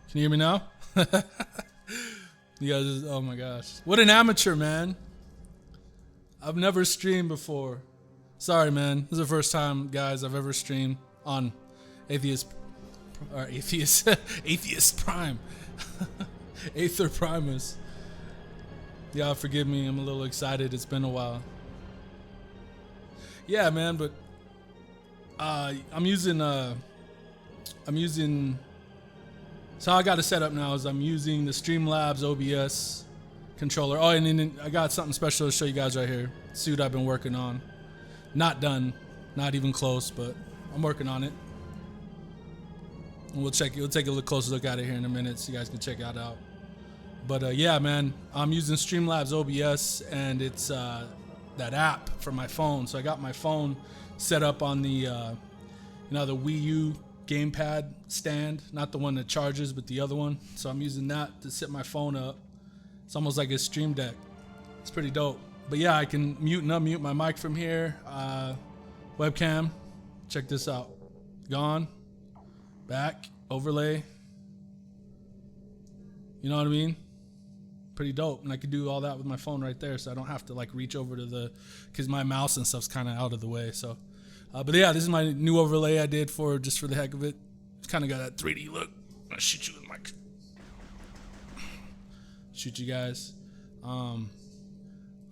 Can you hear me now? You guys, oh my gosh. What an amateur, man. I've never streamed before. Sorry, man. This is the first time, guys, I've ever streamed on Atheist Prime. Aether Primus. Yeah, forgive me. I'm a little excited. It's been a while. Yeah, man, but I'm using so I got it set up now is I'm using the Streamlabs OBS controller. Oh, and then I got something special to show you guys right here. Suit I've been working on. Not done, not even close, but I'm working on it. And we'll take a closer look at it here in a minute so you guys can check it out. But yeah, man, I'm using Streamlabs OBS and it's that app for my phone. So I got my phone set up on the the Wii U gamepad stand, not the one that charges, but the other one. So I'm using that to set my phone up. It's almost like a Stream Deck. It's pretty dope. But yeah, I can mute and unmute my mic from here. Webcam, check this out. Gone, back, overlay. You know what I mean? Pretty dope. And I could do all that with my phone right there, so I don't have to like reach over to because my mouse and stuff's kind of out of the way. So, but yeah, this is my new overlay I did for just for the heck of it. It's kind of got that 3D look. I'll shoot you with my mic. Shoot you guys.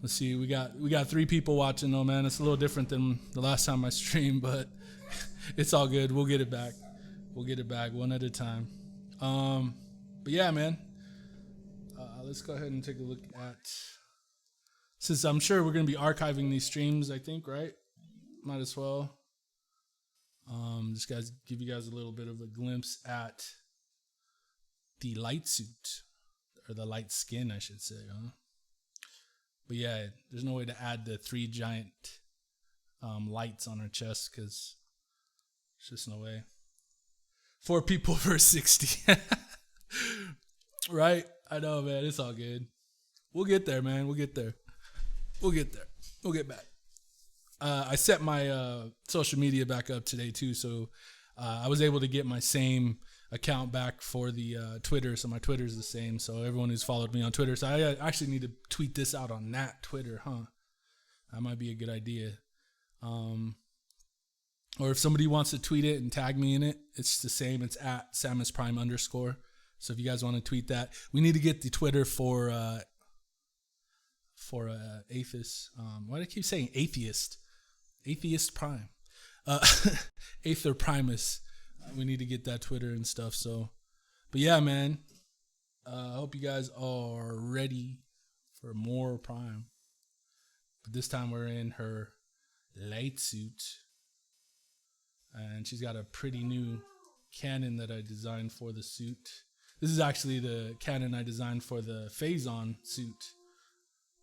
Let's see. We got 3 people watching though, man. It's a little different than the last time I streamed, but it's all good. We'll get it back. We'll get it back one at a time. But yeah, man. Let's go ahead and take a look at, since I'm sure we're going to be archiving these streams, I think, right? Might as well. Just guys, give you guys a little bit of a glimpse at the light suit, or the light skin, I should say, huh? But yeah, there's no way to add the 3 giant lights on her chest because there's just no way. 4 people versus 60. Right? I know, man. It's all good. We'll get there, man. We'll get there. We'll get there. We'll get back. I set my social media back up today, too. So I was able to get my same account back for the Twitter. So my Twitter is the same. So everyone who's followed me on Twitter. So I actually need to tweet this out on that Twitter, huh? That might be a good idea. Or if somebody wants to tweet it and tag me in it, it's the same. It's at Samus Prime _. So if you guys want to tweet that, we need to get the Twitter for Atheist. Why do I keep saying atheist? Atheist Prime. Aether Primus. We need to get that Twitter and stuff. So, but yeah, man. I hope you guys are ready for more Prime. But this time we're in her light suit. And she's got a pretty new cannon that I designed for the suit. This is actually the cannon I designed for the Phazon suit,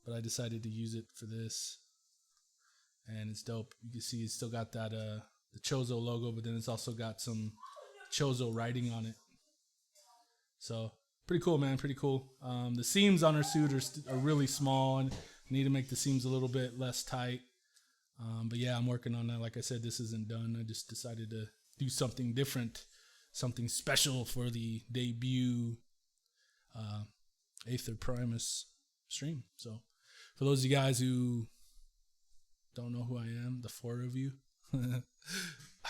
but I decided to use it for this, and it's dope. You can see it's still got that the Chozo logo, but then it's also got some Chozo writing on it. So pretty cool, man. Pretty cool. The seams on her suit are really small, and I need to make the seams a little bit less tight. But yeah, I'm working on that. Like I said, this isn't done. I just decided to do something different. Something special for the debut Aether Primus stream. So for those of you guys who don't know who I am, the 4 of you, I'm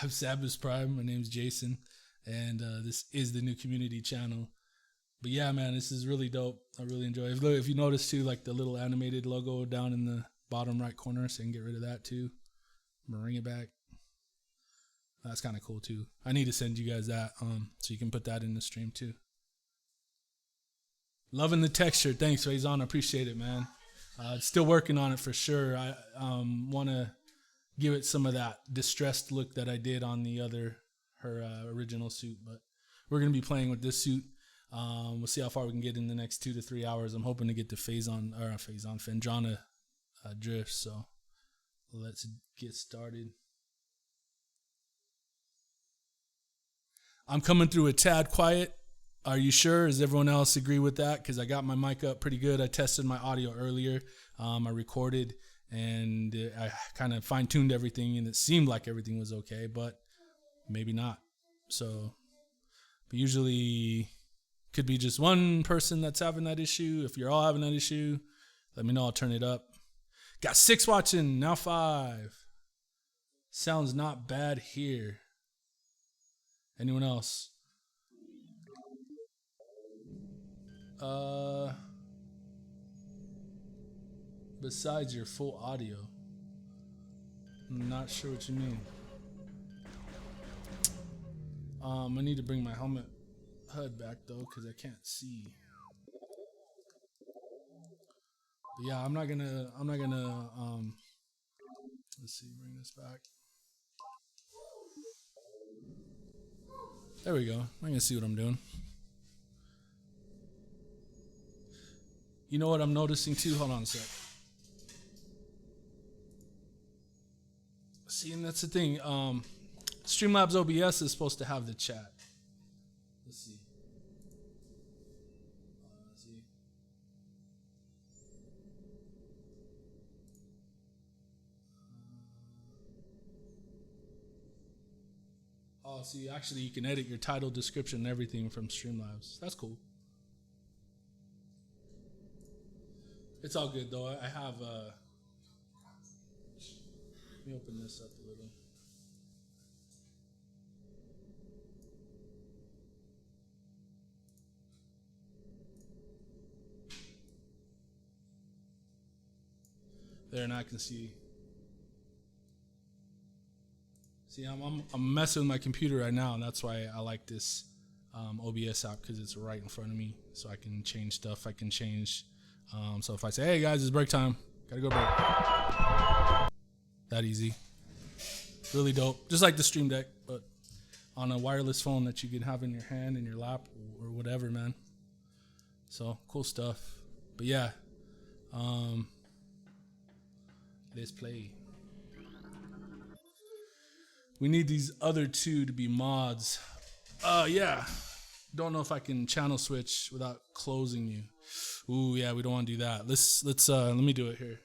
Samus Prime. My name's Jason, and this is the new community channel. But yeah, man, this is really dope. I really enjoy it. If you notice too, like the little animated logo down in the bottom right corner, so I can get rid of that too. I'm gonna bring it back. That's kind of cool too. I need to send you guys that so you can put that in the stream too. Loving the texture. Thanks, Faison. I appreciate it, man. Still working on it for sure. I want to give it some of that distressed look that I did on her original suit. But we're going to be playing with this suit. We'll see how far we can get in the next 2 to 3 hours. I'm hoping to get to Phendrana drift. So let's get started. I'm coming through a tad quiet. Are you sure? Does everyone else agree with that? Because I got my mic up pretty good. I tested my audio earlier. I recorded and I kind of fine-tuned everything, and it seemed like everything was okay, but maybe not. So, but usually Could be just one person that's having that issue. If you're all having that issue, let me know. I'll turn it up. Got 6 watching, now 5. Sounds not bad here. Anyone else? Besides your full audio. I'm not sure what you mean. I need to bring my helmet HUD back though, because I can't see. But yeah, I'm not gonna let's see, bring this back. There we go. I can see what I'm doing. You know what I'm noticing too? Hold on a sec. See, and that's the thing. Streamlabs OBS is supposed to have the chat. Let's see. Oh, see, actually, you can edit your title, description, and everything from Streamlabs. That's cool. It's all good though. I have. Let me open this up a little. There, and I can see. See, I'm messing with my computer right now, and that's why I like this OBS app, because it's right in front of me, so I can change stuff. I can change. So if I say, "Hey guys, it's break time. Gotta go break." That easy. Really dope. Just like the Stream Deck, but on a wireless phone that you can have in your hand, in your lap, or whatever, man. So cool stuff. But yeah, let's play. We need these other 2 to be mods. Yeah. Don't know if I can channel switch without closing you. Ooh, yeah, we don't want to do that. Let me do it here.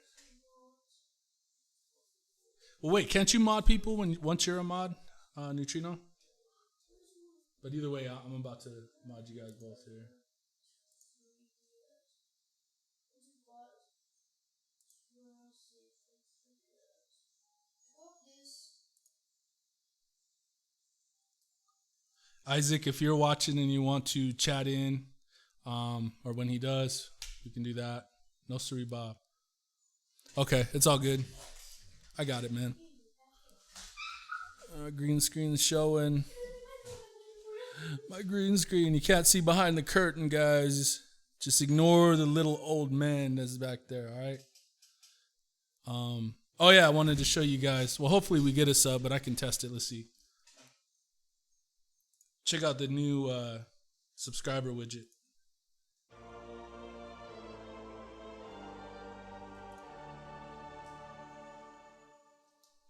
Well, wait, can't you mod people once you're a mod, Neutrino? But either way, I'm about to mod you guys both here. Isaac, if you're watching and you want to chat in, or when he does, we can do that. No sorry, Bob. Okay, it's all good. I got it, man. Green screen showing. My green screen. You can't see behind the curtain, guys. Just ignore the little old man that's back there, all right? Oh, yeah, I wanted to show you guys. Well, hopefully we get a sub, but I can test it. Let's see. Check out the new subscriber widget.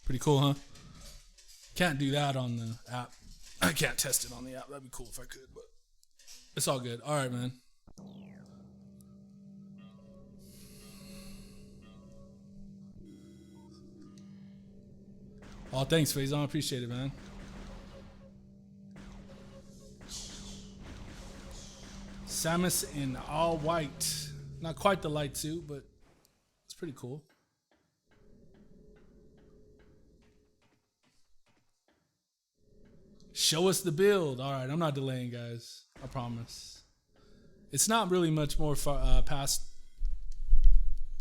Pretty cool, huh? Can't do that on the app. I can't test it on the app. That'd be cool if I could, but it's all good. All right, man. Oh, thanks, Faison. Appreciate it, man. Samus in all white. Not quite the light suit, but it's pretty cool. Show us the build. All right, I'm not delaying, guys. I promise. It's not really much more past.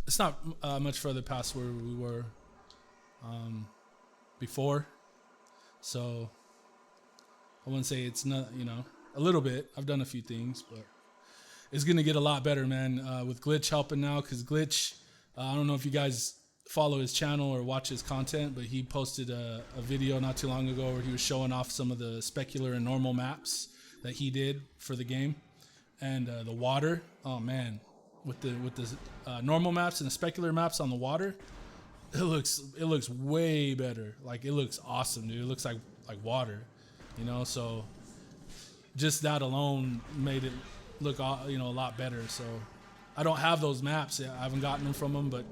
It's not much further past where we were before. So I wouldn't say it's not, a little bit. I've done a few things, but it's going to get a lot better, man, with Glitch helping now, because Glitch, I don't know if you guys follow his channel or watch his content, but he posted a video not too long ago where he was showing off some of the specular and normal maps that he did for the game, and the water. Oh man, with the normal maps and the specular maps on the water, it looks way better. Like, it looks awesome, dude. It looks like water, So just that alone made it look a lot better. So I don't have those maps yet. I haven't gotten them from him, but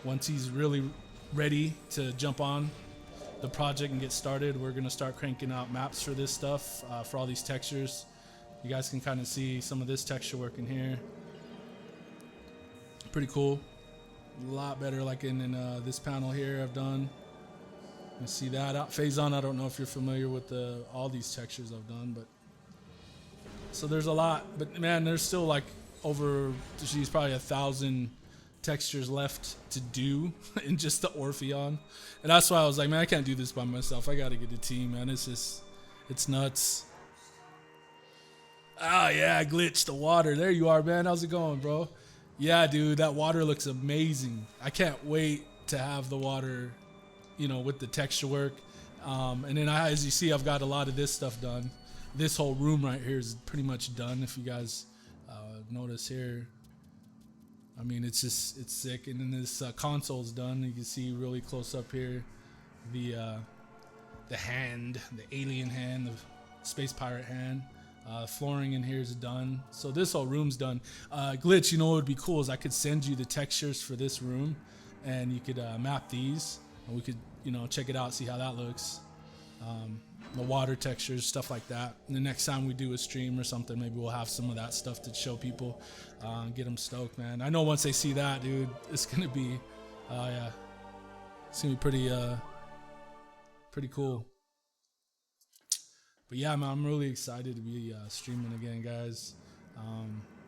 once he's really ready to jump on the project and get started, we're gonna start cranking out maps for this stuff, for all these textures. You guys can kind of see some of this texture work in here. Pretty cool. A lot better like in this panel here I've done. You see that out. Phazon, I don't know if you're familiar with all these textures I've done, but so there's a lot. But man, there's still like over, geez, probably 1,000 textures left to do in just the Orpheon. And that's why I was like, man, I can't do this by myself. I gotta get a team, man. It's just, it's nuts. Ah, yeah, I glitched the water. There you are, man. How's it going, bro? Yeah, dude, that water looks amazing. I can't wait to have the water, you know, with the texture work. And then as you see, I've got a lot of this stuff done. This whole room right here is pretty much done. If you guys notice here, I mean, it's just, it's sick. And then this console's done. You can see really close up here the hand, the alien hand, the space pirate hand. Flooring in here is done. So this whole room's done. Glitch, you know what would be cool is I could send you the textures for this room, and you could map these, and we could, you know, check it out, see how that looks. The water textures, stuff like that. And the next time we do a stream or something, maybe we'll have some of that stuff to show people, get them stoked, man. I know once they see that, dude, it's gonna be, yeah, it's gonna be pretty cool. But yeah, man, I'm really excited to be streaming again, guys.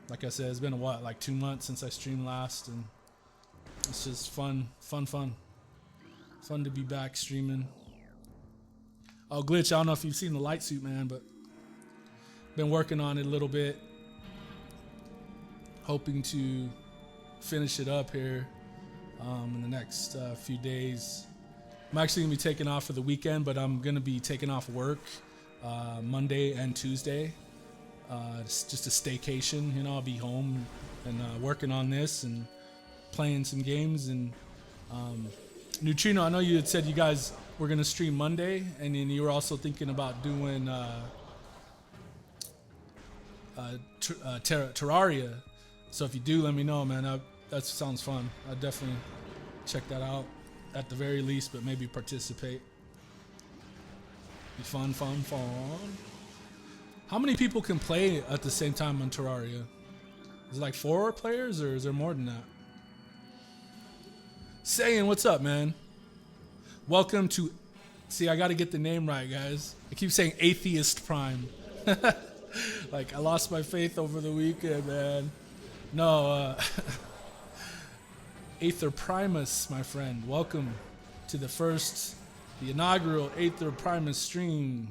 Like I said, it's been like 2 months since I streamed last, and it's just fun to be back streaming. Oh, Glitch, I don't know if you've seen the light suit, man, but been working on it a little bit, hoping to finish it up here in the next few days. I'm actually gonna be taking off for the weekend, but I'm gonna be taking off work Monday and Tuesday. It's just a staycation, you know. I'll be home and working on this and playing some games. And Neutrino, I know you had said you guys were gonna stream Monday, and then you were also thinking about doing Terraria. So if you do, let me know, man. That sounds fun. I'd definitely check that out at the very least, but maybe participate. Be fun. How many people can play at the same time on Terraria? Is it like 4 players, or is there more than that? Saying, what's up, man? Welcome to, see, I gotta get the name right, guys. I keep saying Atheist Prime. Like, I lost my faith over the weekend, man. No, Aether Primus, my friend. Welcome to the inaugural Aether Primus stream.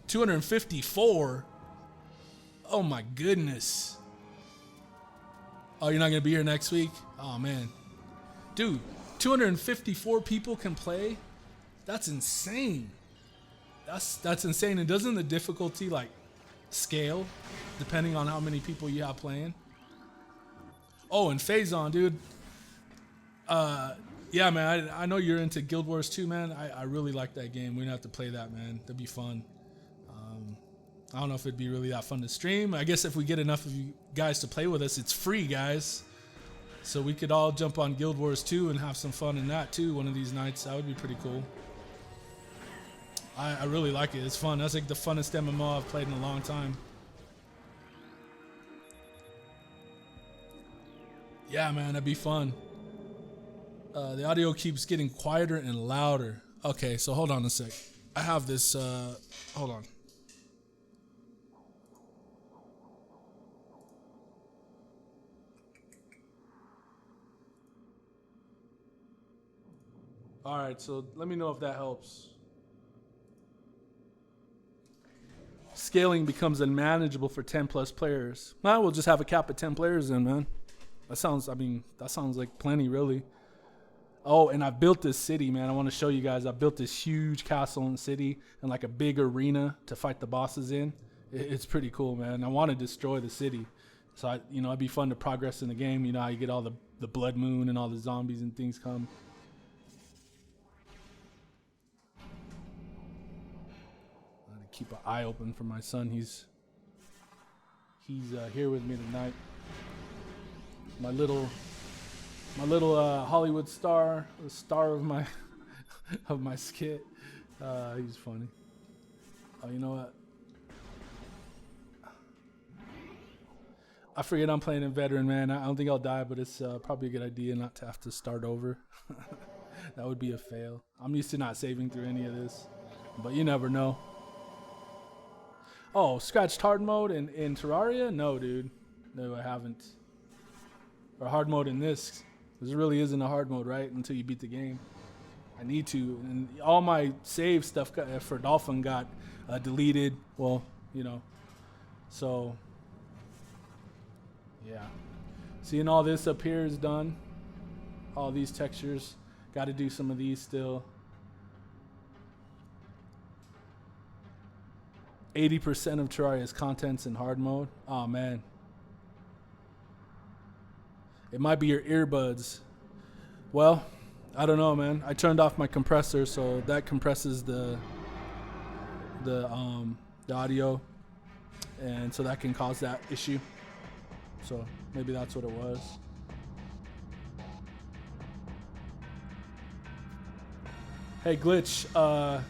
$254. Oh my goodness. Oh, you're not gonna be here next week? Oh man. Dude, 254 people can play? That's insane. That's insane. And doesn't the difficulty like scale depending on how many people you have playing? Oh, and Phazon, dude. Yeah, man, I know you're into Guild Wars too, man. I really like that game. We're gonna have to play that, man. That'd be fun. I don't know if it'd be really that fun to stream. I guess if we get enough of you guys to play with us, it's free, guys. So we could all jump on Guild Wars 2 and have some fun in that too one of these nights. That would be pretty cool. I really like it. It's fun. That's like the funnest MMO I've played in a long time. Yeah, man, that'd be fun. The audio keeps getting quieter and louder. Okay, so hold on a sec. I have this, hold on. All right, so let me know if that helps. Scaling becomes unmanageable for 10 plus players. Well, we'll just have a cap of 10 players then, man. That sounds like plenty, really. Oh, and I built this city, man. I want to show you guys. I built this huge castle and city and like a big arena to fight the bosses in. It's pretty cool, man. I want to destroy the city. So, it'd be fun to progress in the game. You know how you get all the blood moon and all the zombies and things come. Keep an eye open for my son. He's here with me tonight. My little Hollywood star, the star of my skit. He's funny. Oh, you know what? I forget I'm playing in veteran, man. I don't think I'll die, but it's probably a good idea not to have to start over. That would be a fail. I'm used to not saving through any of this, but you never know. Oh, scratched hard mode in Terraria? No, dude. No, I haven't. Or hard mode in this. This really isn't a hard mode, right? Until you beat the game. I need to. And all my save stuff for Dolphin got deleted. Well, you know. So, yeah. Seeing all this up here is done. All these textures. Got to do some of these still. 80% of Terraria's content's in hard mode. Oh, man. It might be your earbuds. Well, I don't know, man. I turned off my compressor, so that compresses the audio, and so that can cause that issue. So maybe that's what it was. Hey, Glitch. I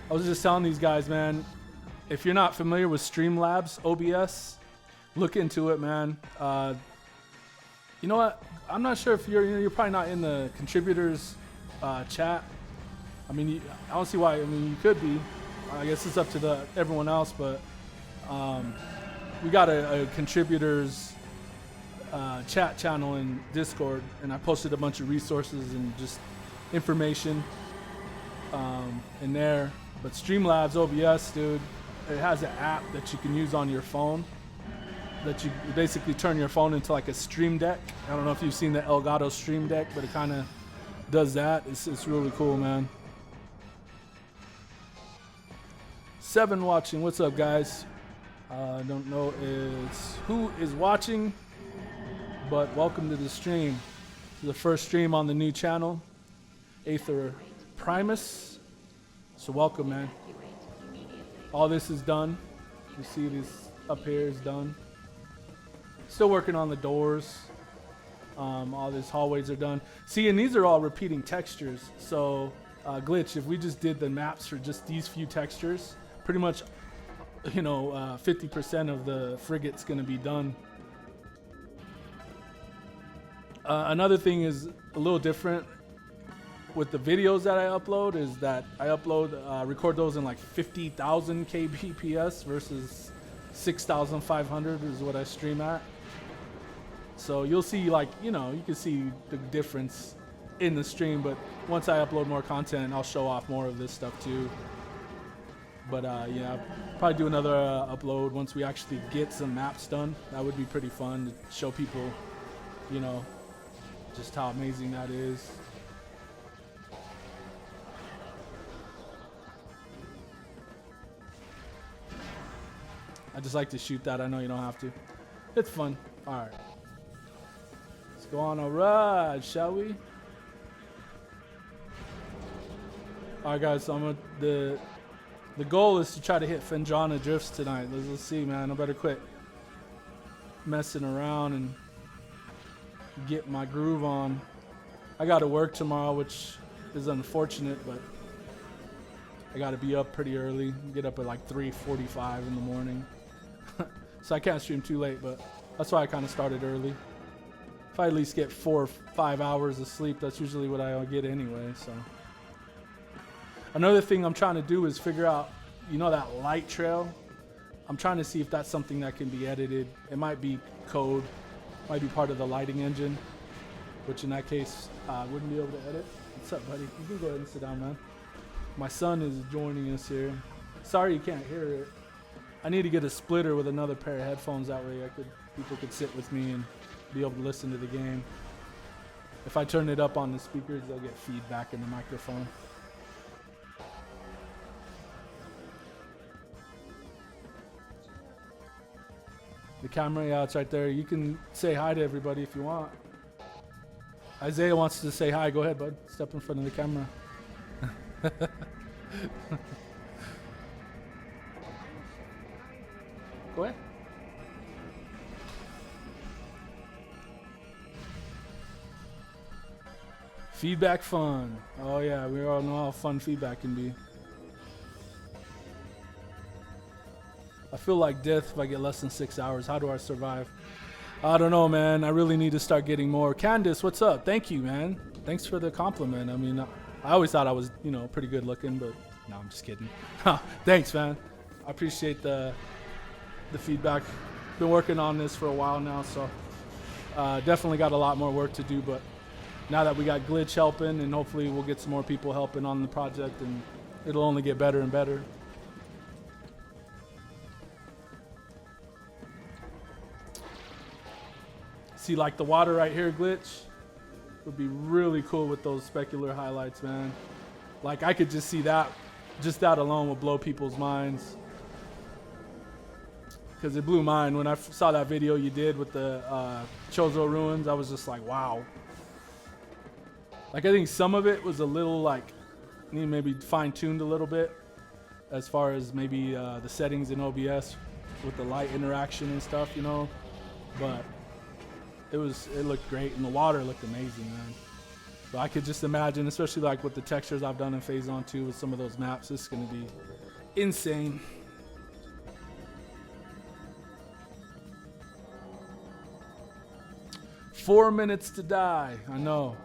was just telling these guys, man. If you're not familiar with Streamlabs OBS, look into it, man. You know what? I'm not sure if you're probably not in the contributors chat. I mean, I don't see why. I mean, you could be. I guess it's up to everyone else, but we got a contributors chat channel in Discord, and I posted a bunch of resources and just information in there. But Streamlabs OBS, dude, it has an app that you can use on your phone. That you basically turn your phone into like a stream deck. I don't know if you've seen the Elgato stream deck, but it kind of does that. It's really cool, man. 7 watching. What's up, guys? I don't know who is watching, but welcome to the stream. This is the first stream on the new channel, Aether Primus. So welcome, man. All this is done. You see this up here is done. Still working on the doors. All these hallways are done. See, and these are all repeating textures. So, Glitch, if we just did the maps for just these few textures, pretty much, 50% of the frigate's going to be done. Another thing is a little different with the videos that I upload is that I record those in like 50,000 kbps versus 6,500 is what I stream at. So you'll see, like, you can see the difference in the stream, but once I upload more content, I'll show off more of this stuff too. But yeah, probably do another upload once we actually get some maps done. That would be pretty fun to show people, just how amazing that is. I just like to shoot that. I know you don't have to. It's fun. All right. Let's go on a ride, shall we? All right, guys. So the goal is to try to hit Fenjana drifts tonight. Let's see, man. I better quit messing around and get my groove on. I got to work tomorrow, which is unfortunate, but I got to be up pretty early. Get up at like 3:45 in the morning. So I can't stream too late, but that's why I kind of started early. If I at least get 4 or 5 hours of sleep, that's usually what I get anyway. So another thing I'm trying to do is figure out, that light trail. I'm trying to see if that's something that can be edited. It might be code, might be part of the lighting engine, which in that case, I wouldn't be able to edit. What's up, buddy? You can go ahead and sit down, man. My son is joining us here. Sorry you can't hear it. I need to get a splitter with another pair of headphones. That way people could sit with me and be able to listen to the game. If I turn it up on the speakers, they'll get feedback in the microphone. The camera, yeah, it's right there. You can say hi to everybody if you want. Isaiah wants to say hi. Go ahead, bud. Step in front of the camera. Go ahead. Feedback fun. Oh yeah, we all know how fun feedback can be. I feel like death if I get less than 6 hours. How do I survive? I don't know, man. I really need to start getting more. Candace, what's up? Thank you, man. Thanks for the compliment. I mean, I always thought I was, pretty good looking, but no, I'm just kidding. Thanks, man. I appreciate the feedback. Been working on this for a while now, so definitely got a lot more work to do, but now that we got Glitch helping, and hopefully we'll get some more people helping on the project, and it'll only get better and better. See, like the water right here, Glitch, would be really cool with those specular highlights, man. Like, I could just see that. Just that alone will blow people's minds. Because it blew mine. When I saw that video you did with the Chozo ruins, I was just like, wow. Like, I think some of it was a little, like, maybe fine-tuned a little bit. As far as maybe the settings in OBS with the light interaction and stuff, But it looked great, and the water looked amazing, man. But I could just imagine, especially like with the textures I've done in Phazon 2 with some of those maps, this is gonna be insane. "4 minutes to die." I know.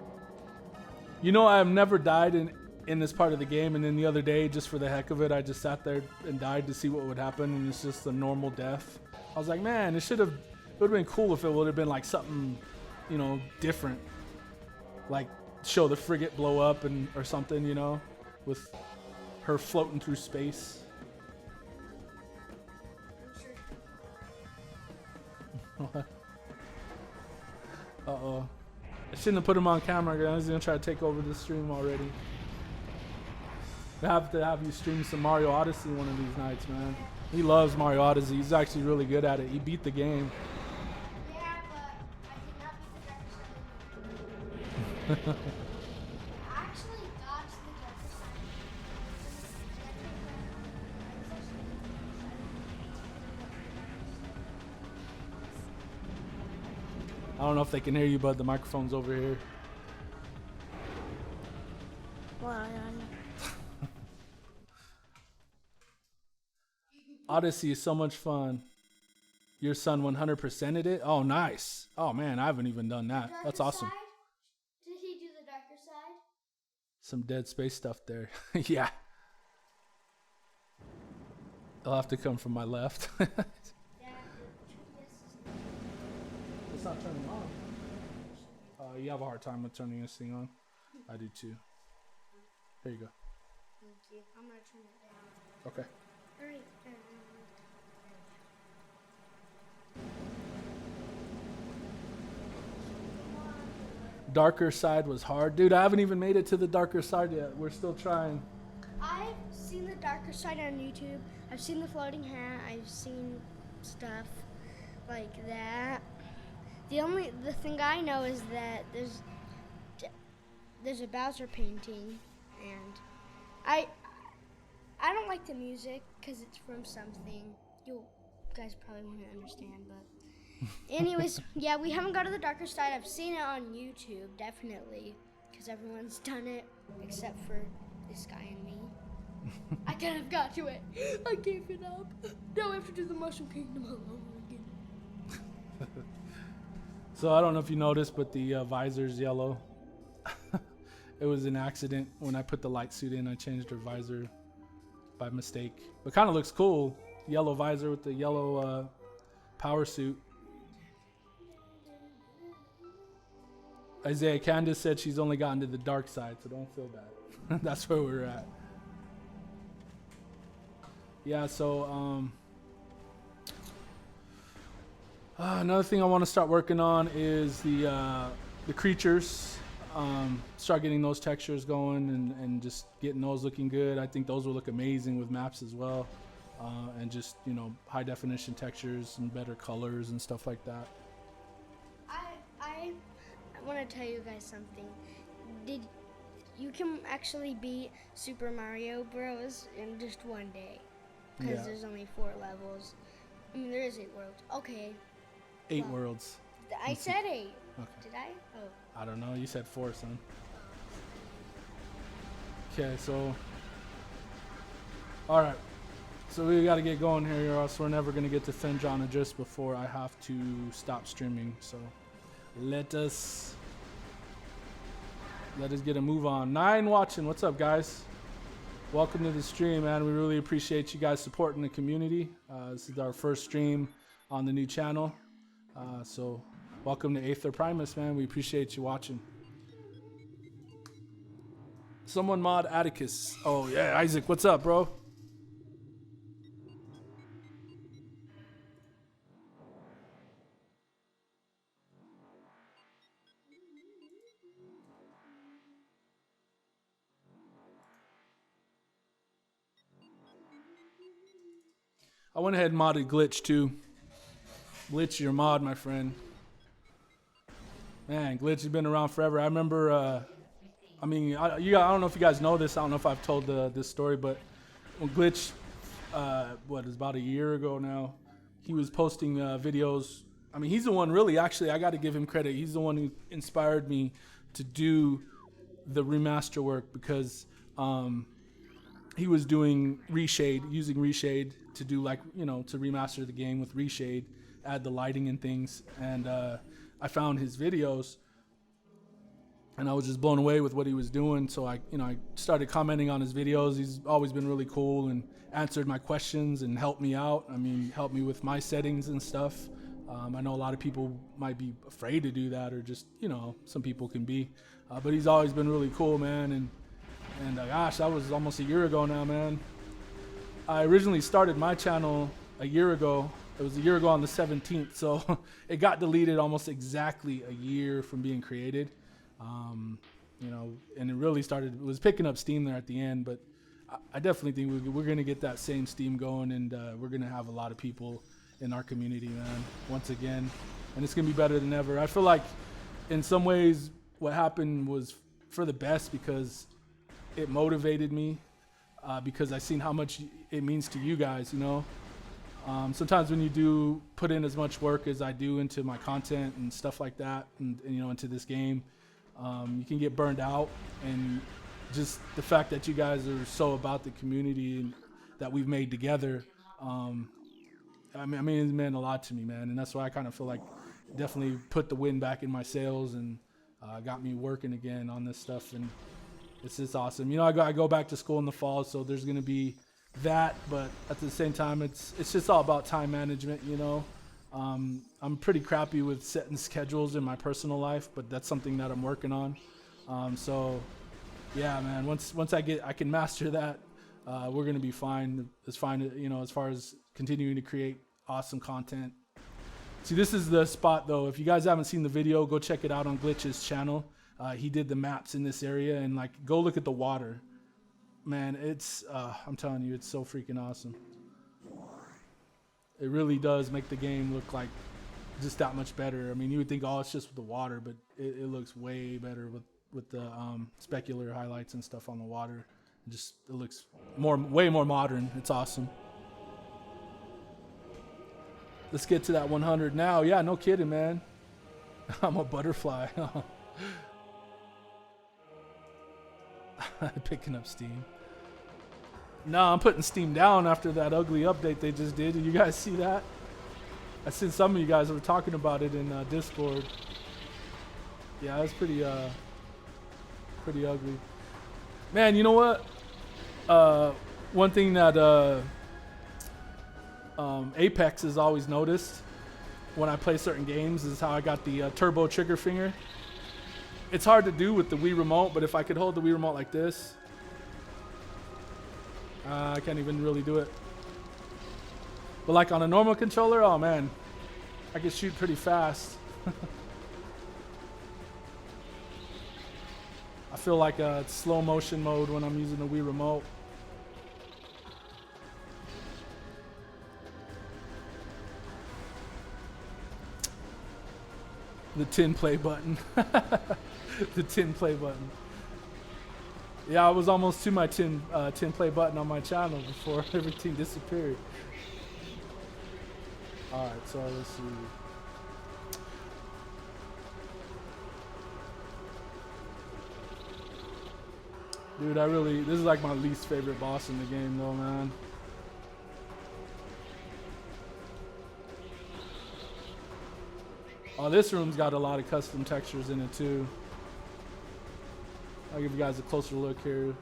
I have never died in this part of the game, and then the other day, just for the heck of it, I just sat there and died to see what would happen, and it's just a normal death. I was like, man, it would have been cool if it would have been like something, different. Like show the frigate blow up or something, with her floating through space. Uh-oh. I shouldn't have put him on camera, guys. He's gonna try to take over the stream already. We have to have you stream some Mario Odyssey one of these nights, man. He loves Mario Odyssey. He's actually really good at it. He beat the game. Yeah, but I did not beat the dark side. I actually dodged the dark side. I don't know if they can hear you, but the microphone's over here. Well, Odyssey is so much fun. Your son 100%ed it? Oh, nice. Oh, man, I haven't even done that. That's awesome. Side? Did he do the darker side? Some Dead Space stuff there. Yeah. They'll have to come from my left. Yeah. It's not turning on. You have a hard time with turning this thing on. I do too. Here you go. Thank you. I'm gonna turn it down. Okay. All right. Darker side was hard. Dude, I haven't even made it to the darker side yet. We're still trying. I've seen the darker side on YouTube. I've seen the floating hat. I've seen stuff like that. The thing I know is that there's a Bowser painting, and I don't like the music because it's from something. You guys probably won't understand, but anyways, yeah, we haven't got to the darker side. I've seen it on YouTube, definitely, because everyone's done it except for this guy and me. I kind of got to it. I gave it up. Now I have to do the Mushroom Kingdom all over again. So I don't know if you noticed, but the visor's yellow. It was an accident. When I put the light suit in, I changed her visor by mistake. But kind of looks cool. Yellow visor with the yellow power suit. Isaiah, Candace said she's only gotten to the dark side, so don't feel bad. That's where we're at. Yeah, so another thing I want to start working on is the creatures. Start getting those textures going and just getting those looking good. I think those will look amazing with maps as well. And just, high definition textures and better colors and stuff like that. I want to tell you guys something. You can actually beat Super Mario Bros. In just one day. Because there's only 4 levels. I mean, there is 8 worlds. Okay. 8 worlds. I said 8. Okay. Did I? Oh. I don't know. You said 4, son. Okay, so. Alright. So we got to get going here, or else we're never going to get to Fenjana just before I have to stop streaming. So let us get a move on. 9 watching. What's up, guys? Welcome to the stream, man. We really appreciate you guys supporting the community. This is our first stream on the new channel. So welcome to Aether Primus, man. We appreciate you watching. Someone mod Atticus. Oh, yeah, Isaac. What's up, bro? I went ahead and modded Glitch too. Glitch, your mod, my friend. Man, Glitch has been around forever. I remember, I don't know if you guys know this. I don't know if I've told this story, but when Glitch, it was about a year ago now, he was posting videos. I mean, he's the one really, actually, I got to give him credit. He's the one who inspired me to do the remaster work because he was doing reshade, using reshade to do to remaster the game with reshade, add the lighting and things. And I found his videos and I was just blown away with what he was doing. So I started commenting on his videos. He's always been really cool and answered my questions and helped me out. I mean, helped me with my settings and stuff. I know a lot of people might be afraid to do that, or just, some people can be, but he's always been really cool, man. And gosh, that was almost a year ago now, man. I originally started my channel a year ago. It was a year ago on the 17th, so it got deleted almost exactly a year from being created. And it was picking up steam there at the end, but I definitely think we're going to get that same steam going, and we're going to have a lot of people in our community, man, once again, and it's going to be better than ever. I feel like in some ways what happened was for the best because it motivated me, because I seen how much it means to you guys, Sometimes when you do put in as much work as I do into my content and stuff like that, and into this game, you can get burned out. And just the fact that you guys are so about the community and that we've made together, it meant a lot to me, man. And that's why I kind of feel like definitely put the wind back in my sails and got me working again on this stuff. And it's just awesome. I go back to school in the fall, so there's going to be that, but at the same time, it's just all about time management, I'm pretty crappy with setting schedules in my personal life, but that's something that I'm working on. So yeah, man, once I can master that, we're going to be fine. It's fine, as far as continuing to create awesome content. See, this is the spot though. If you guys haven't seen the video, go check it out on Glitch's channel. He did the maps in this area, and go look at the water. Man, it's, I'm telling you, it's so freaking awesome. It really does make the game look like just that much better. I mean, you would think, oh, it's just with the water, but it looks way better with the specular highlights and stuff on the water. It looks way more modern. It's awesome. Let's get to that 100 now. Yeah, no kidding, man. I'm a butterfly. Picking up steam. No, I'm putting steam down after that ugly update they just did. Did you guys see that? I seen some of you guys were talking about it in Discord. Yeah, that's pretty ugly. Man, you know what? One thing that Apex has always noticed when I play certain games is how I got the turbo trigger finger. It's hard to do with the Wii remote, but if I could hold the Wii remote like this, I can't even really do it. But like on a normal controller, oh man, I can shoot pretty fast. I feel like it's slow motion mode when I'm using the Wii remote. The tin play button. The tin play button. Yeah, I was almost to my tin play button on my channel before everything disappeared. Alright, so let's see. Dude, this is like my least favorite boss in the game though, man. Oh, this room's got a lot of custom textures in it too. I'll give you guys a closer look here.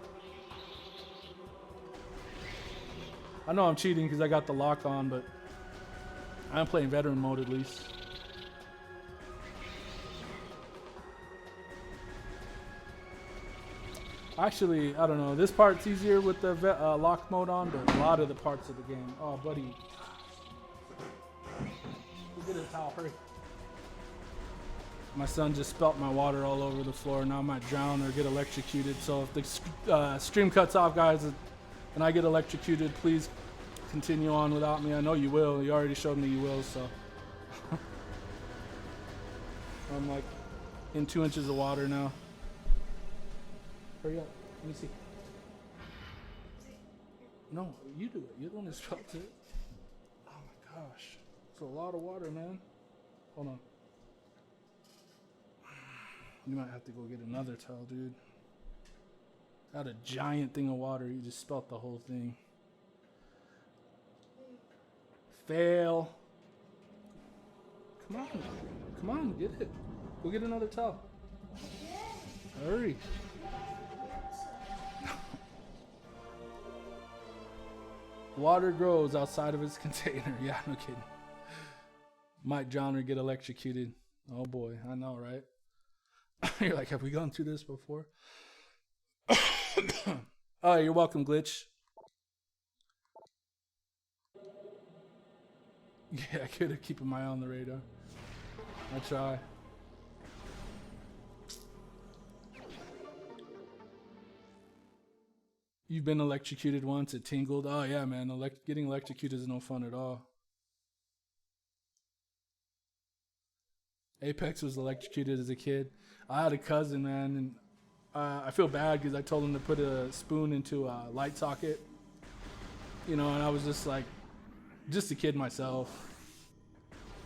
I know I'm cheating because I got the lock on, but I'm playing veteran mode at least. Actually, I don't know. This part's easier with the lock mode on, but a lot of the parts of the game. Oh, buddy. Go get a towel, hurry. My son just spilt my water all over the floor. Now I might drown or get electrocuted. So if the stream cuts off, guys, and I get electrocuted, please continue on without me. I know you will. You already showed me you will, so. I'm like in 2 inches of water now. Hurry up. Let me see. No, you do it. You're the one who spilled it. Oh my gosh. It's a lot of water, man. Hold on. You might have to go get another towel, dude. Got a giant thing of water. You just spilled the whole thing. Fail. Come on. Come on, get it. Go get another towel. Hurry. Water grows outside of its container. Yeah, no kidding. Might drown or get electrocuted. Oh boy, I know, right? You're like, have we gone through this before? Oh, you're welcome, Glitch. Yeah, I could have keeping my eye on the radar. I try. You've been electrocuted once, it tingled. Oh yeah, man, getting electrocuted is no fun at all. Apex was electrocuted as a kid. I had a cousin, man, and I feel bad because I told him to put a spoon into a light socket. You know, and I was just like, just a kid myself.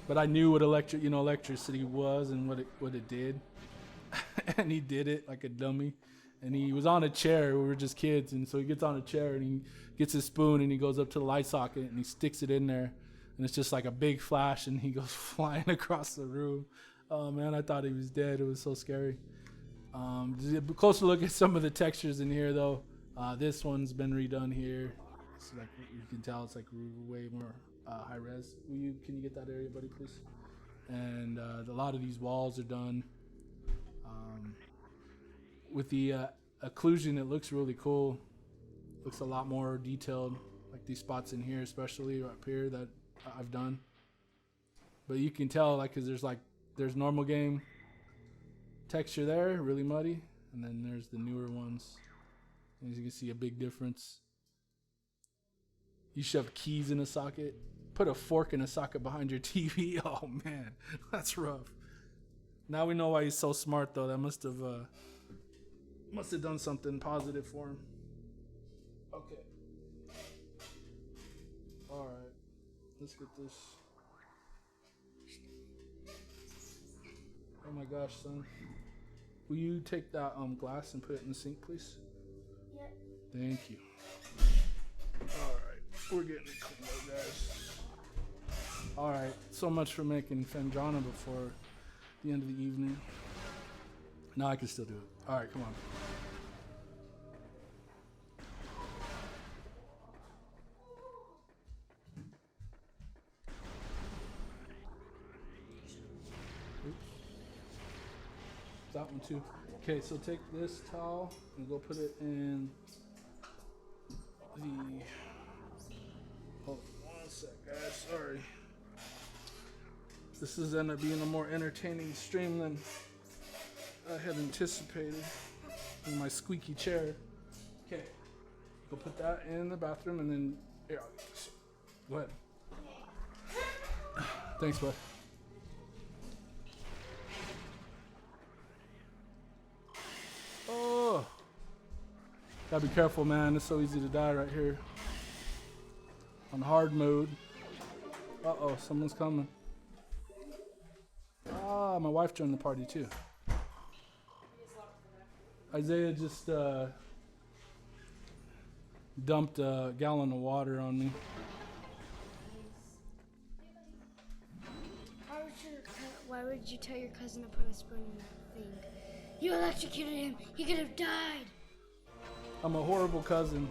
But I knew what electricity was and what it did. And he did it like a dummy. And he was on a chair. We were just kids. And so he gets on a chair and he gets his spoon and he goes up to the light socket and he sticks it in there. And it's just like a big flash and he goes flying across the room. Oh, man, I thought he was dead. It was so scary. A closer look at some of the textures in here, though. This one's been redone here. So like you can tell it's like way more high res. Can you get that area, buddy, please? And a lot of these walls are done. With the occlusion, it looks really cool. Looks a lot more detailed, like these spots in here, especially up here that I've done. But you can tell, like, cause there's normal game texture there, really muddy, and then there's the newer ones. As you can see, a big difference. You shove keys in a socket, put a fork in a socket behind your TV. Oh man, that's rough. Now we know why he's so smart, though. That must have done something positive for him. Okay. All right. Let's get this. Oh my gosh, son. Will you take that glass and put it in the sink, please? Yep. Thank you. All right. We're getting it cleaned up, guys. All right. So much for making Fendrana before the end of the evening. No, I can still do it. All right, come on. That one too. Okay, so take this towel and go put it in the. Hold on 1 sec, guys. Sorry. This is ended up being a more entertaining stream than I had anticipated. In my squeaky chair. Okay, go put that in the bathroom and then here. Go ahead. Thanks, bud. Oh, gotta be careful, man. It's so easy to die right here. On hard mode. Uh-oh, someone's coming. Ah, my wife joined the party too. Isaiah just dumped a gallon of water on me. Why would you tell your cousin to put a spoon in that thing? You electrocuted him. He could have died. I'm a horrible cousin.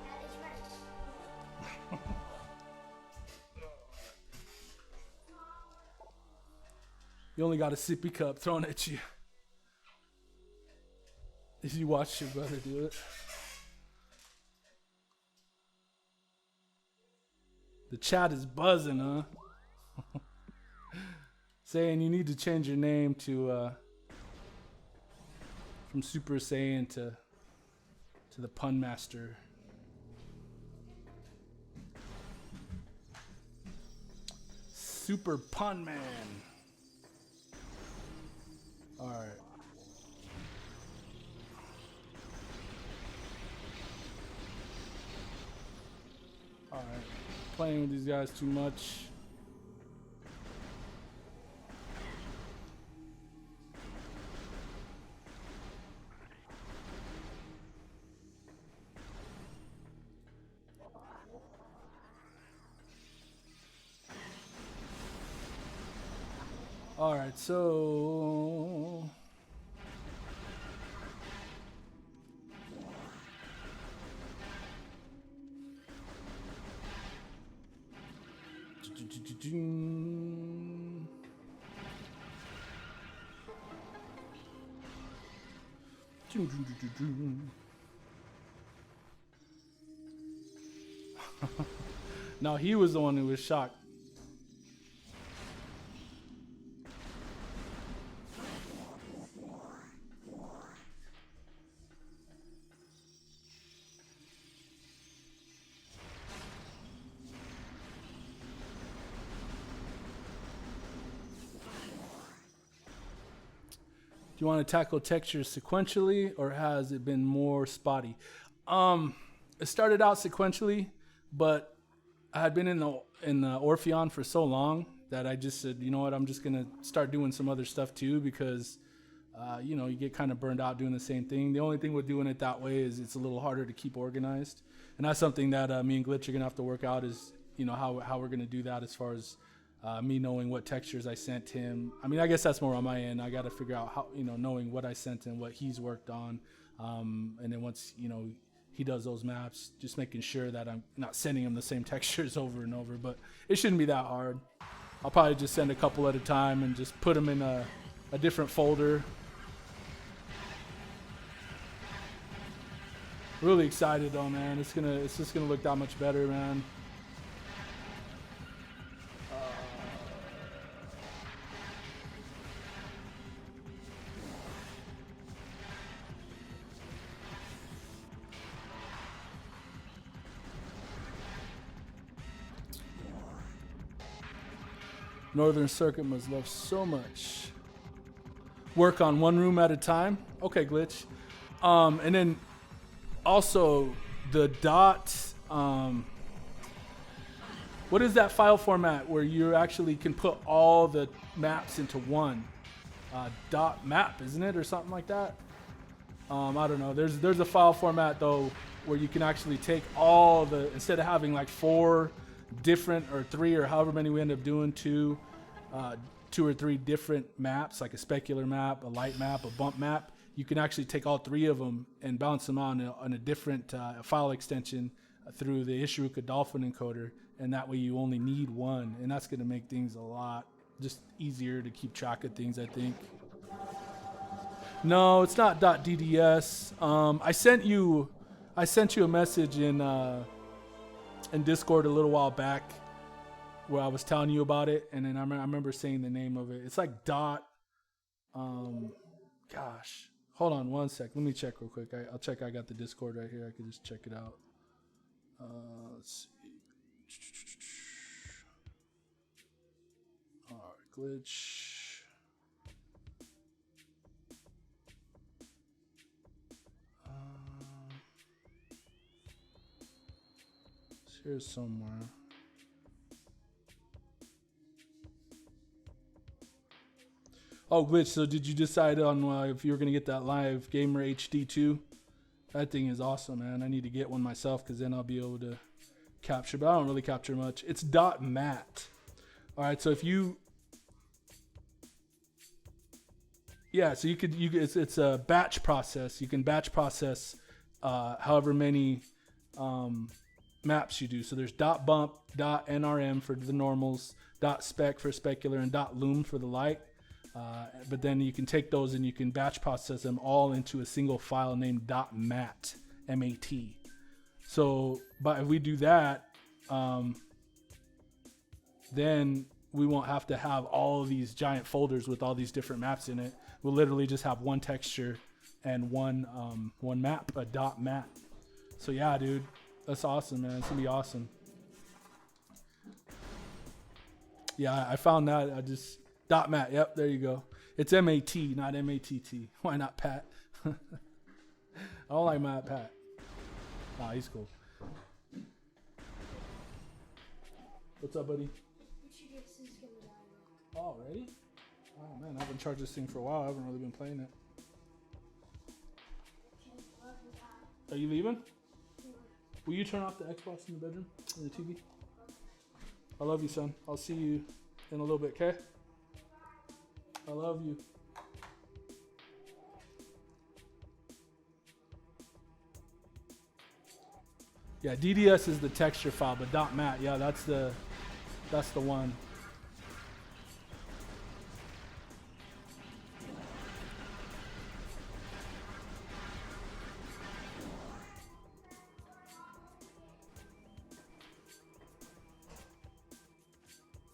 That is right. You only got a sippy cup thrown at you. If you watch your brother do it. The chat is buzzing, huh? Saying you need to change your name to from Super Saiyan to the Pun Master. Super Pun Man. All right. All right. Playing with these guys too much. All right, so no, he was the one who was shocked. Do you want to tackle textures sequentially, or has it been more spotty? It started out sequentially, but I had been in the Orpheon for so long that I just said, you know what, I'm just gonna start doing some other stuff too, because you know, you get kind of burned out doing the same thing. The only thing with doing it that way is it's a little harder to keep organized, and that's something that me and Glitch are gonna have to work out. Is, you know, how we're gonna do that as far as me knowing what textures I sent him. I mean, I guess that's more on my end. I got to figure out how, you know, knowing what I sent him, what he's worked on, and then once, you know, he does those maps, just making sure that I'm not sending him the same textures over and over. But it shouldn't be that hard. I'll probably just send a couple at a time and just put them in a different folder. Really excited though, man. It's just gonna look that much better, man. Northern Circuit must love so much. Work on one room at a time. Okay, Glitch. And then also the dot. What is that file format where you actually can put all the maps into one? Dot map, isn't it, or something like that? I don't know. There's a file format though where you can actually take all the, instead of having like 4 different, or 3, or however many we end up doing, 2 or 3 different maps, like a specular map, a light map, a bump map. You can actually take all 3 of them and bounce them on a different file extension through the Ishiruka Dolphin encoder, and that way you only need one, and that's going to make things a lot just easier to keep track of things, I think. No, it's not .dds. I sent you a message in Discord a little while back where I was telling you about it, and then I remember saying the name of it. It's like dot. Gosh, hold on one sec. Let me check real quick. I'll check. I got the Discord right here. I can just check it out. Let's see. All right, Glitch. It's here somewhere. Oh, Glitch, so did you decide on if you were going to get that Live Gamer HD 2? That thing is awesome, man. I need to get one myself because then I'll be able to capture, but I don't really capture much. It's .mat. All right, so if you Yeah, so it's a batch process. You can batch process however many maps you do. So there's .bump, .nrm for the normals, .spec for specular, and .loom for the light. But then you can take those and you can batch process them all into a single file named .mat, M-A-T. So, but if we do that, then we won't have to have all of these giant folders with all these different maps in it. We'll literally just have one texture and one map, a .mat. So yeah, dude, that's awesome, man. It's gonna be awesome. Yeah, I found that. I just .mat. Yep, there you go. It's M-A-T, not M-A-T-T. Why not Pat? I don't like Matt Pat. Nah, he's cool. What's up, buddy? Oh, already? Oh man, I haven't charged this thing for a while. I haven't really been playing it. Are you leaving? Will you turn off the Xbox in the bedroom? In the TV? I love you, son. I'll see you in a little bit, okay? I love you. Yeah, DDS is the texture file, but .mat, yeah, that's the one.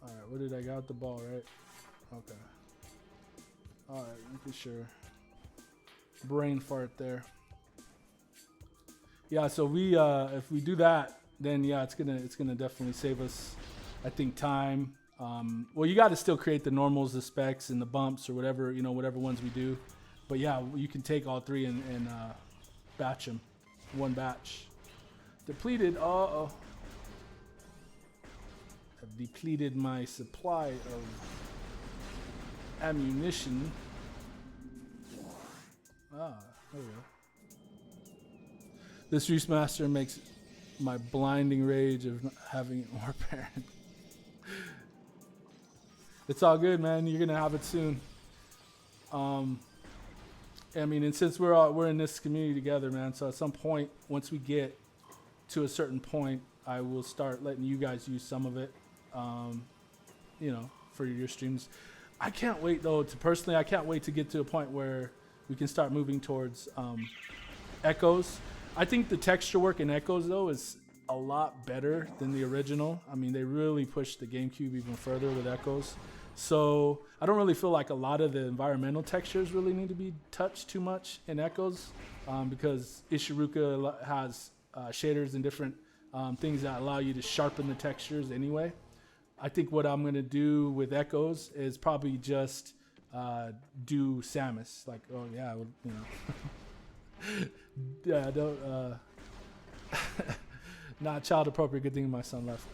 All right, what did I got the ball, right? Okay. All right, making sure. Brain fart there. Yeah, so we if we do that, then yeah, it's gonna definitely save us, I think, time. Well, you got to still create the normals, the specs, and the bumps or whatever, you know, whatever ones we do. But yeah, you can take all three and batch them, one batch. Depleted. Uh-oh. I've depleted my supply of ammunition. Ah, there we go. This remaster makes my blinding rage of not having it more apparent. It's all good, man. You're gonna have it soon. I mean, and since we're in this community together, man. So at some point, once we get to a certain point, I will start letting you guys use some of it. You know, for your streams. I can't wait though. I can't wait to get to a point where we can start moving towards echoes. I think the texture work in Echoes, though, is a lot better than the original. I mean, they really pushed the GameCube even further with Echoes. So I don't really feel like a lot of the environmental textures really need to be touched too much in Echoes because Ishiruka has shaders and different things that allow you to sharpen the textures anyway. I think what I'm going to do with Echoes is probably just do Samus. Like, oh, yeah, you know. Yeah, don't not child appropriate. Good thing my son left.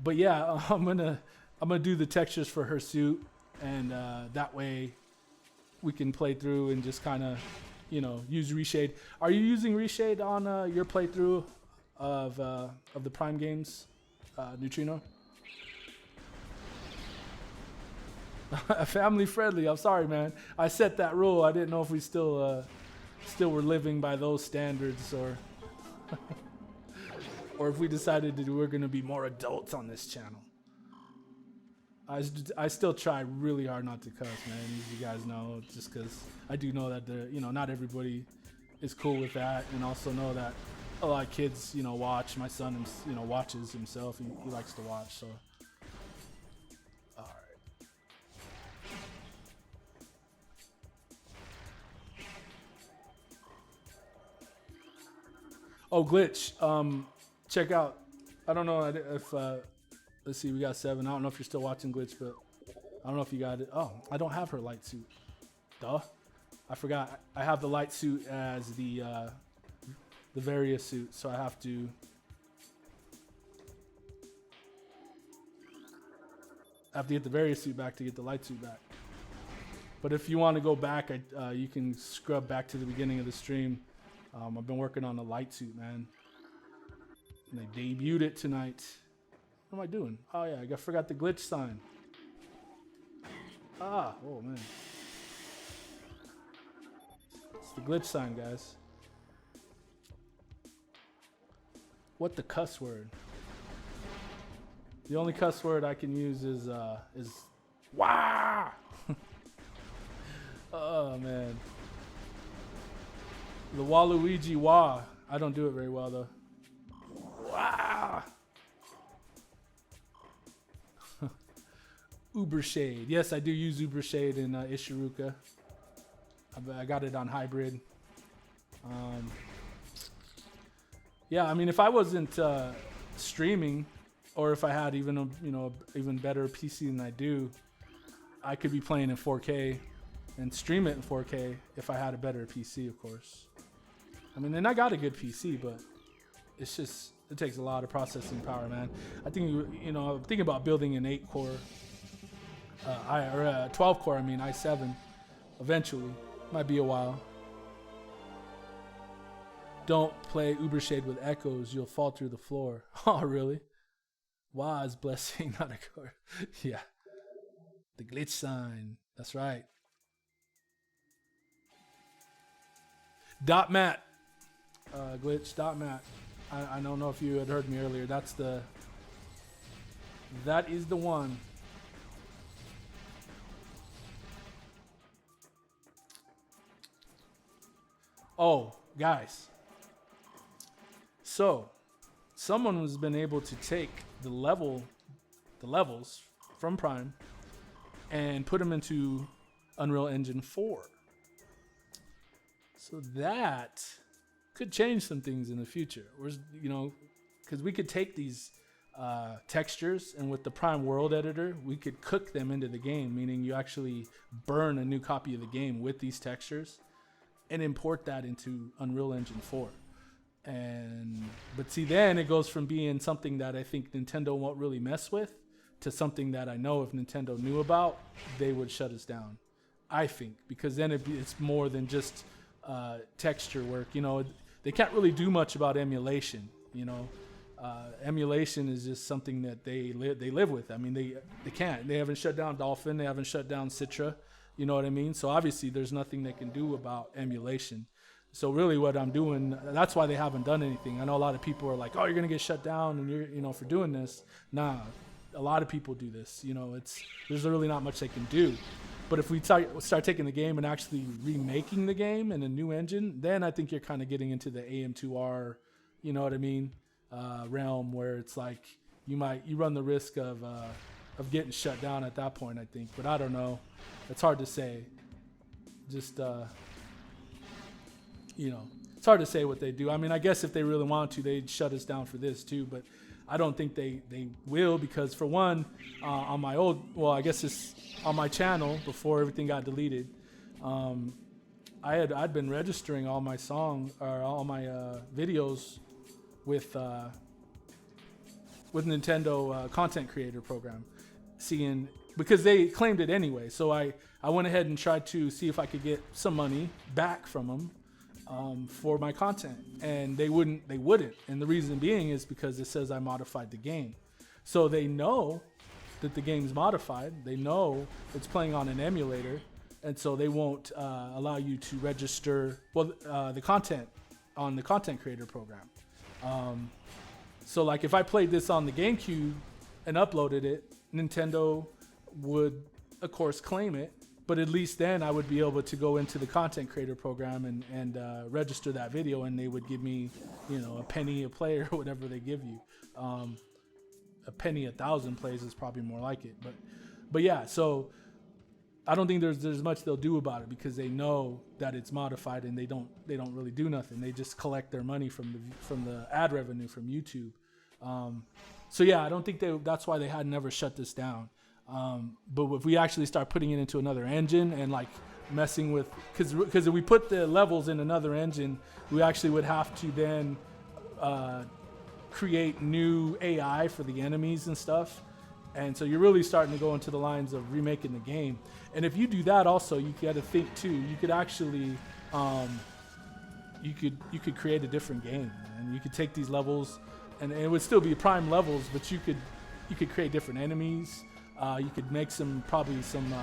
But yeah, I'm gonna do the textures for her suit, and that way we can play through and just kind of, you know, use reshade. Are you using reshade on your playthrough of the Prime games, Neutrino? Family friendly. I'm sorry, man. I set that rule. I didn't know if we still were living by those standards, or or if we decided that we're going to be more adults on this channel. I still try really hard not to cuss, man. As you guys know, just because I do know that not everybody is cool with that, and also know that a lot of kids, watch. My son, watches himself. He likes to watch, so. Oh, glitch. Check out. I don't know if let's see, we got 7. I don't know if you're still watching glitch, but I don't know if you got it. Oh, I don't have her light suit. Duh. I forgot. I have the light suit as the various suit, so I have to get the various suit back to get the light suit back. But if you want to go back, you can scrub back to the beginning of the stream. I've been working on the light suit, man. And they debuted it tonight. What am I doing? Oh, yeah, I forgot the glitch sign. Oh, man. the glitch sign, guys. What the cuss word? The only cuss word I can use is wah. Oh man. The Waluigi wah. I don't do it very well though. Wah. Uber Shade. Yes, I do use Uber Shade in Ishiruka. I got it on hybrid. Yeah, I mean, if I wasn't streaming, or if I had even a even better PC than I do, I could be playing in 4K and stream it in 4K if I had a better PC, of course. I mean, and I got a good PC, but it's just it takes a lot of processing power, man. I think I'm thinking about building an 8-core, 12-core. I mean, i7. Eventually, might be a while. Don't play Uber Shade with echoes. You'll fall through the floor. Oh, really? Waz blessing, not a core. Yeah. The glitch sign. That's right. .mat. Glitch.mat. I don't know if you had heard me earlier. That is the one. Oh, guys. So, someone has been able to take the levels from Prime and put them into Unreal Engine 4. So that could change some things in the future. Because we could take these textures, and with the Prime World Editor, we could cook them into the game, meaning you actually burn a new copy of the game with these textures and import that into Unreal Engine 4. But see, then it goes from being something that I think Nintendo won't really mess with to something that I know if Nintendo knew about, they would shut us down. I think, because then it's more than just texture work. They can't really do much about emulation. Emulation is just something that they live with. I mean, they can't. They haven't shut down Dolphin. They haven't shut down Citra. You know what I mean? So obviously, there's nothing they can do about emulation. So really what I'm doing, that's why they haven't done anything. I know a lot of people are like, oh, you're going to get shut down and you're, for doing this. Nah, a lot of people do this. There's really not much they can do. But if we start taking the game and actually remaking the game in a new engine, then I think you're kind of getting into the AM2R, you know what I mean, realm, where it's like you run the risk of getting shut down at that point, I think. But I don't know. It's hard to say. Just, it's hard to say what they do. I mean, I guess if they really want to, they'd shut us down for this too, but I don't think they will, because for one, on my I guess it's on my channel before everything got deleted, I'd been registering all my songs or all my videos with Nintendo content creator program, because they claimed it anyway. So I went ahead and tried to see if I could get some money back from them for my content, and they wouldn't. And the reason being is because it says I modified the game. So they know that the game's modified. They know it's playing on an emulator, and so they won't allow you to register the content on the content creator program. So like if I played this on the GameCube and uploaded it, Nintendo would of course claim it, but at least then I would be able to go into the content creator program and register that video, and they would give me, a penny a play or whatever they give you. A penny 1,000 plays is probably more like it, but yeah. So I don't think there's much they'll do about it, because they know that it's modified, and they don't really do nothing. They just collect their money from the ad revenue from YouTube. So yeah, I don't think that's why they had never shut this down. But if we actually start putting it into another engine and like messing with, because if we put the levels in another engine, we actually would have to then create new AI for the enemies and stuff. And so you're really starting to go into the lines of remaking the game. And if you do that also, you got to think too, you could actually, you could create a different game, and you could take these levels, and it would still be Prime levels, but you could create different enemies. You could make probably some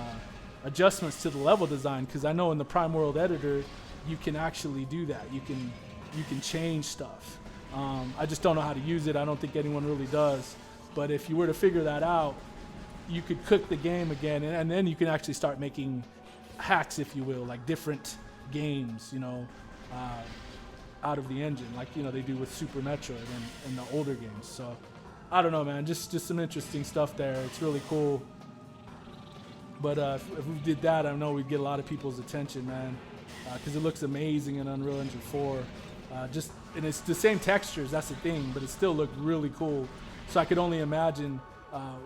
adjustments to the level design, because I know in the Prime World editor you can actually do that. You can change stuff. I just don't know how to use it. I don't think anyone really does. But if you were to figure that out, you could cook the game again, and then you can actually start making hacks, if you will, like different games, you know, out of the engine, like, you know, they do with Super Metroid and the older games. So I don't know, man, just some interesting stuff there. It's really cool. But if we did that, I know we'd get a lot of people's attention, man, because it looks amazing in Unreal Engine 4. And it's the same textures, that's the thing, but it still looked really cool. So I could only imagine,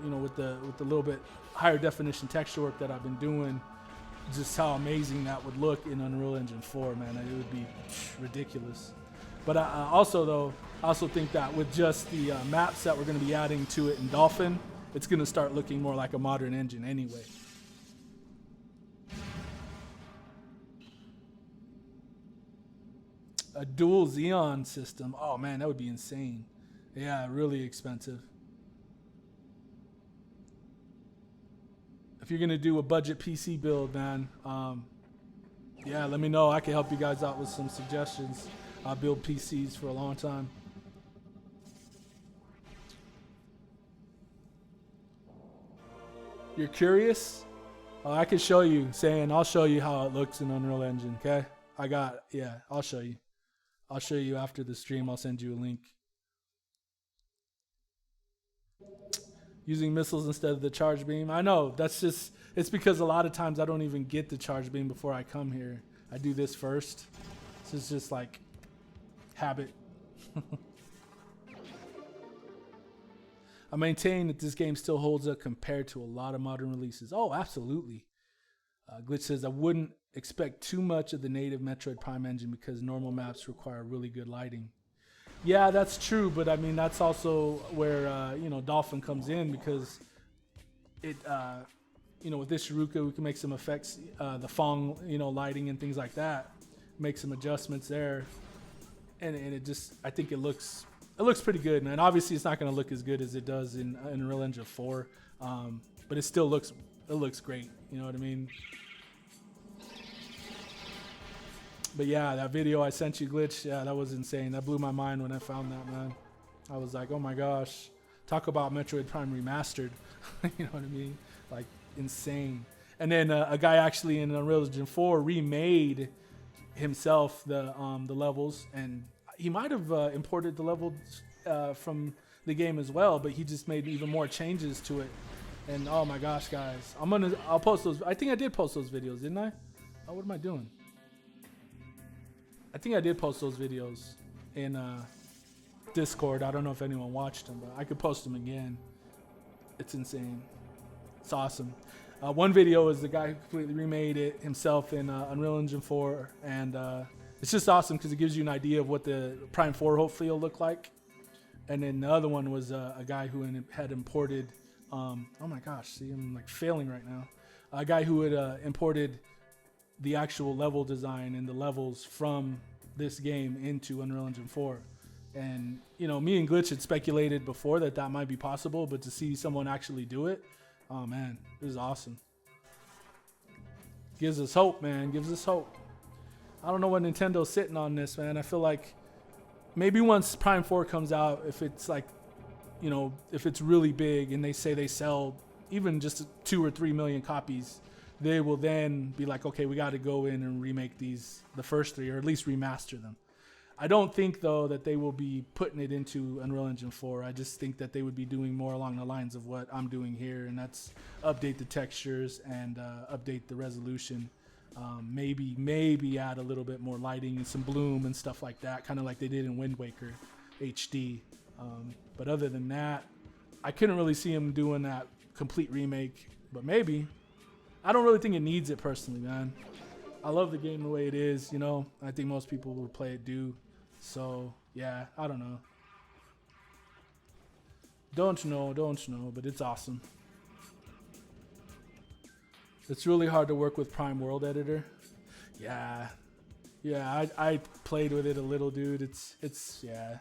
you know, with the little bit higher definition texture work that I've been doing, just how amazing that would look in Unreal Engine 4, man. It would be ridiculous. But I also think that with just the maps that we're going to be adding to it in Dolphin, it's going to start looking more like a modern engine anyway. A dual Xeon system. Oh man, that would be insane. Yeah, really expensive. If you're gonna do a budget PC build, man, yeah, let me know. I can help you guys out with some suggestions. I build PCs for a long time. You're curious? I can show you, saying I'll show you how it looks in Unreal Engine, okay? I'll show you. I'll show you after the stream. I'll send you a link. Using missiles instead of the charge beam. I know, it's because a lot of times I don't even get the charge beam before I come here. I do this first. So it's just like habit. I maintain that this game still holds up compared to a lot of modern releases. Oh, absolutely. Glitch says, I wouldn't expect too much of the native Metroid Prime engine because normal maps require really good lighting. Yeah, that's true, but I mean, that's also where, you know, Dolphin comes in, because it, you know, with this Shiruka, we can make some effects, the Fong, you know, lighting and things like that, make some adjustments there. And it just, I think it looks pretty good, man. Obviously, it's not going to look as good as it does in Unreal Engine 4, but it still looks great. You know what I mean? But yeah, that video I sent you, Glitch, yeah, that was insane. That blew my mind when I found that, man. I was like, oh my gosh, talk about Metroid Prime Remastered. You know what I mean? Like, insane. And then a guy actually in Unreal Engine 4 remade himself the levels, and he might have imported the levels from the game as well, but he just made even more changes to it. And oh my gosh, guys, I'll post those. I think I did post those videos, didn't I? Oh, what am I doing? I think I did post those videos in Discord. I don't know if anyone watched them, but I could post them again. It's insane. It's awesome. One video is the guy who completely remade it himself in Unreal Engine 4, and it's just awesome because it gives you an idea of what the Prime 4 hopefully will look like. And then the other one was a guy who had imported, oh my gosh, see, I'm like failing right now. A guy who had imported the actual level design and the levels from this game into Unreal Engine 4. And, you know, me and Glitch had speculated before that might be possible, but to see someone actually do it, oh man, this is awesome. Gives us hope, man, gives us hope. I don't know what Nintendo's sitting on this, man. I feel like maybe once Prime 4 comes out, if it's like, you know, if it's really big and they say they sell even just 2 or 3 million copies, they will then be like, okay, we got to go in and remake the first 3, or at least remaster them. I don't think, though, that they will be putting it into Unreal Engine 4. I just think that they would be doing more along the lines of what I'm doing here, and that's update the textures and update the resolution. Maybe add a little bit more lighting and some bloom and stuff like that, kind of like they did in Wind Waker HD. But other than that, I couldn't really see them doing that complete remake, but maybe. I don't really think it needs it personally, man. I love the game the way it is, you know. I think most people who play it do. So, yeah, I don't know. Don't know, but it's awesome. It's really hard to work with Prime World Editor. Yeah, I played with it a little, dude. It's yeah.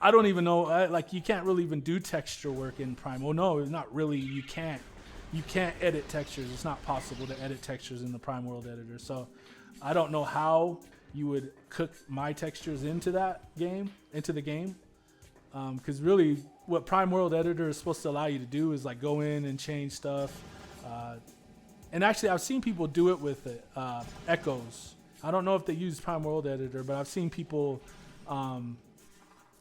I don't even know, like, you can't really even do texture work in Prime. Oh, no, not really, you can't. you can't edit textures. It's not possible to edit textures in the Prime World Editor. So I don't know how you would cook my textures into the game. Because really what Prime World Editor is supposed to allow you to do is like go in and change stuff. And actually I've seen people do it with echoes. I don't know if they use Prime World Editor, but I've seen people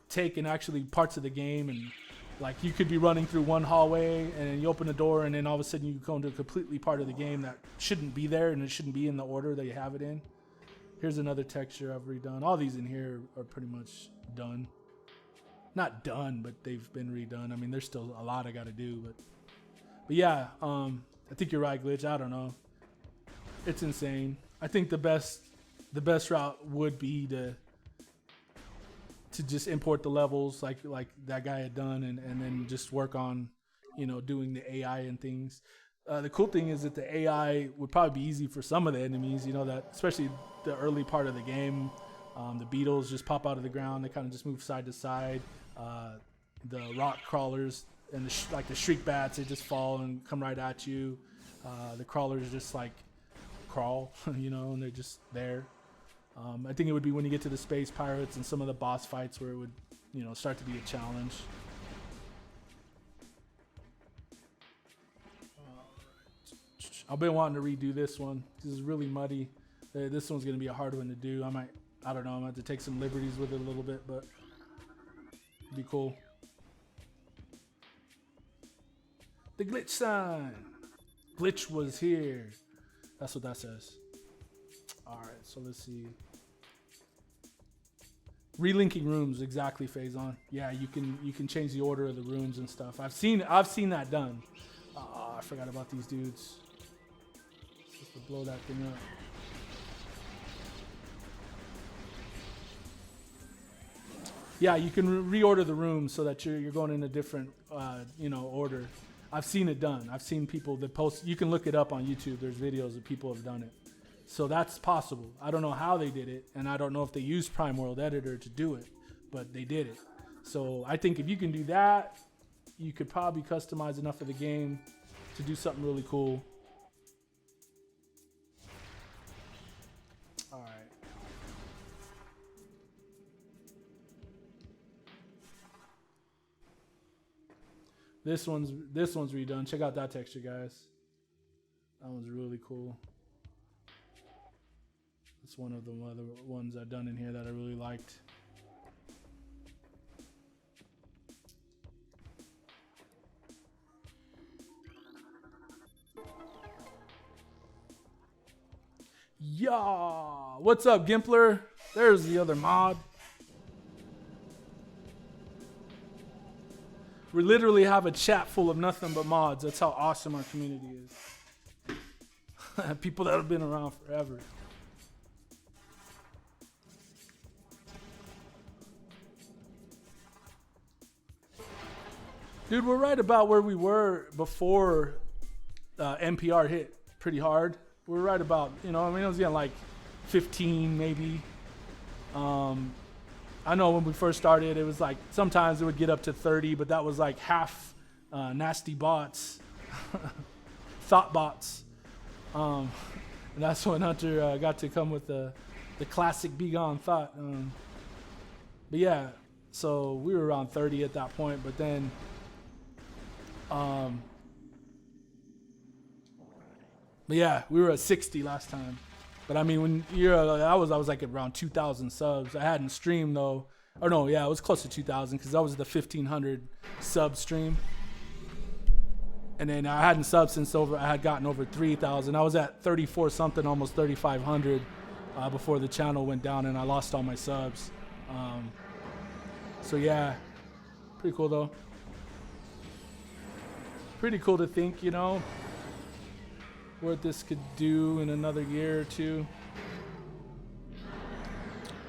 take and actually parts of the game, and like you could be running through one hallway and then you open the door and then all of a sudden you go into a completely part of the game that shouldn't be there and it shouldn't be in the order that you have it in. Here's another texture I've redone. All these in here are pretty much done. Not done, but they've been redone. I mean, there's still a lot I got to do, but yeah, I think you're right, Glitch. I don't know. It's insane. I think the best route would be to just import the levels like that guy had done, and then just work on, doing the AI and things. The cool thing is that the AI would probably be easy for some of the enemies, that especially the early part of the game. The beetles just pop out of the ground. They kind of just move side to side. The rock crawlers and the shriek bats, they just fall and come right at you. The crawlers just like crawl, and they're just there. I think it would be when you get to the space pirates and some of the boss fights where it would, start to be a challenge. I've been wanting to redo this one. This is really muddy. This one's going to be a hard one to do. I don't know. I'm going to have to take some liberties with it a little bit, but it'd be cool. The glitch sign. Glitch was here. That's what that says. All right, so let's see. Relinking rooms, exactly, Phazon. Yeah, you can change the order of the rooms and stuff. I've seen that done. I forgot about these dudes. Just to blow that thing up. Yeah, you can reorder the rooms so that you're going in a different order. I've seen it done. I've seen people that post. You can look it up on YouTube. There's videos of people have done it. So that's possible. I don't know how they did it, and I don't know if they used Prime World Editor to do it, but they did it. So I think if you can do that, you could probably customize enough of the game to do something really cool. All right. This one's redone. Check out that texture, guys. That one's really cool. It's one of the other ones I've done in here that I really liked. Yeah, what's up, Gimpler? There's the other mod. We literally have a chat full of nothing but mods. That's how awesome our community is. People that have been around forever. Dude, we're right about where we were before NPR hit pretty hard. We're right about, it was getting like 15 maybe. I know when we first started, it was like sometimes it would get up to 30, but that was like half nasty bots, thought bots. And that's when Hunter got to come with the classic Be Gone Thought. But yeah, so we were around 30 at that point, but then but yeah, we were at 60 last time. But I mean, when I was like around 2,000 subs. I hadn't streamed though. Or no, yeah, it was close to 2,000 because that was the 1,500 sub stream. And then I hadn't subbed since I had gotten over 3,000. I was at 34 something, almost 3,500 before the channel went down and I lost all my subs. So yeah, pretty cool though. Pretty cool to think, what this could do in another year or two.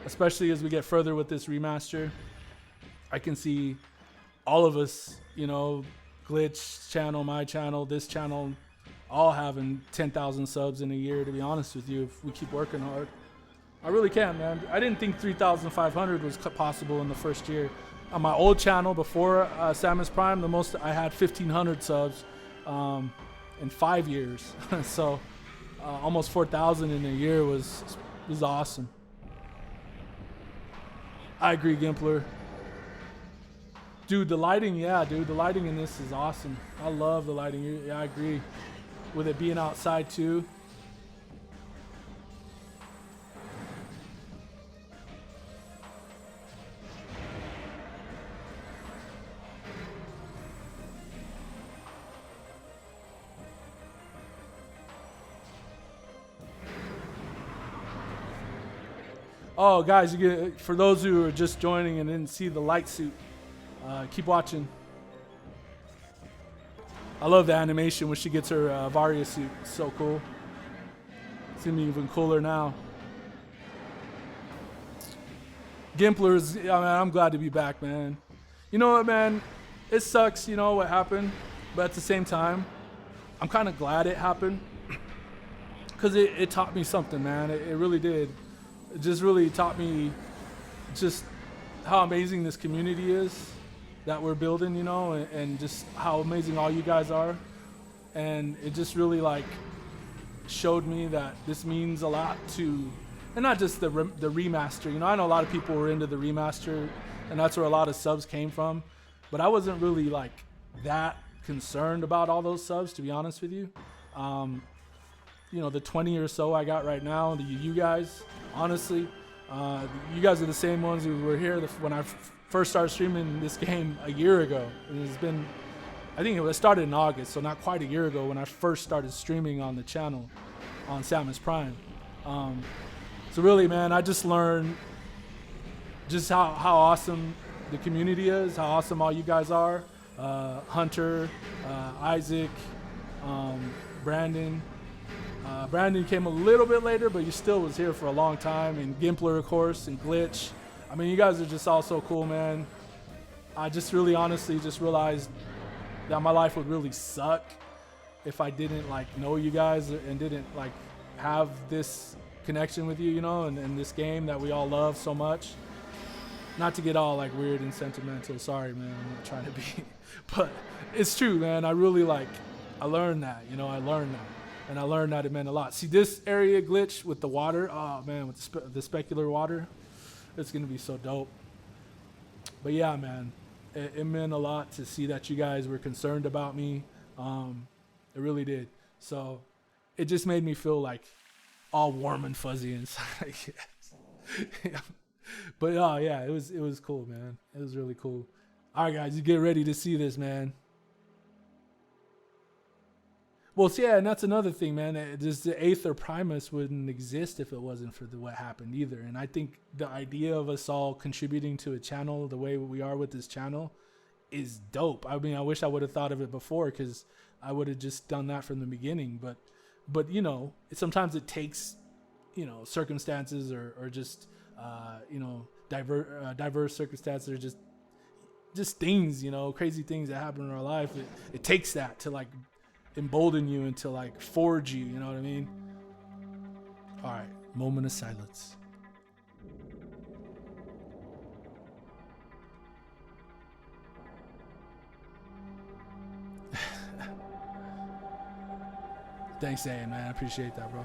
Especially as we get further with this remaster. I can see all of us, Glitch channel, my channel, this channel, all having 10,000 subs in a year, to be honest with you, if we keep working hard. I really can, man. I didn't think 3,500 was possible in the first year. On my old channel before Samus Prime, the most I had 1,500 subs. in 5 years. So almost 4,000 in a year was awesome. I agree, Gimpler. Dude, the lighting, yeah, dude, the lighting in this is awesome. I love the lighting. Yeah, I agree. With it being outside too. Oh, guys, for those who are just joining and didn't see the light suit, keep watching. I love the animation when she gets her Varia suit. It's so cool. It's gonna be even cooler now. Gimplers, yeah, man, I'm glad to be back, man. You know what, man? It sucks, you know, what happened. But at the same time, I'm kind of glad it happened. Because it taught me something, man. It really did. It just really taught me just how amazing this community is that we're building, you know, and just how amazing all you guys are. And it just really like showed me that this means a lot to, and not just the remaster. You know, I know a lot of people were into the remaster, and that's where a lot of subs came from. But I wasn't really like that concerned about all those subs, to be honest with you. You know, the 20 or so I got right now, you guys, honestly, you guys are the same ones who were here when I first started streaming this game a year ago. It's been, I think it started in August, so not quite a year ago when I first started streaming on the channel on Samus Prime. So really, man, I just learned just how awesome the community is, how awesome all you guys are. Hunter, Isaac, Brandon. Brandon came a little bit later, but he still was here for a long time. And Gimpler, of course, and Glitch. I mean, you guys are just all so cool, man. I just really honestly just realized that my life would really suck if I didn't like know you guys and didn't like have this connection with you, you know, and this game that we all love so much. Not to get all like weird and sentimental. Sorry, man. I'm not trying to be, but it's true, man. I really like, I learned that, you know, I learned that. And I learned that it meant a lot. See this area Glitch with the water? Oh man, with the specular water, it's gonna be so dope. But yeah, man, it meant a lot to see that you guys were concerned about me. It really did. So it just made me feel like all warm and fuzzy inside, I guess. Yeah. But yeah, it was cool, man. It was really cool. All right, guys, you get ready to see this, man. Well, yeah, and that's another thing, man. Just the Aether Primus wouldn't exist if it wasn't for what happened either. And I think the idea of us all contributing to a channel the way we are with this channel is dope. I mean, I wish I would have thought of it before because I would have just done that from the beginning. But you know, sometimes it takes, you know, circumstances or just, you know, diverse circumstances or just things, you know, crazy things that happen in our life. It takes that to like embolden you and to like forge you, you know what I mean? All right, moment of silence. Thanks, Ian, man. I appreciate that, bro.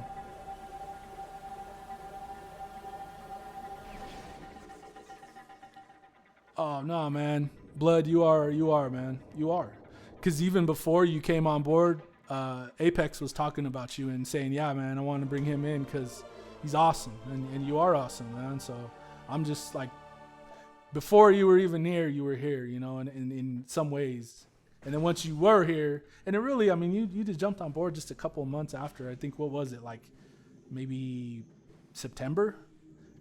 Oh no, man. Blood, you are, man. You are. Because even before you came on board, Apex was talking about you and saying, yeah, man, I want to bring him in because he's awesome. And you are awesome, man. So I'm just like, before you were even here, you were here, you know, and in some ways. And then once you were here, and it really, I mean, you just jumped on board just a couple of months after. I think, what was it, like maybe September?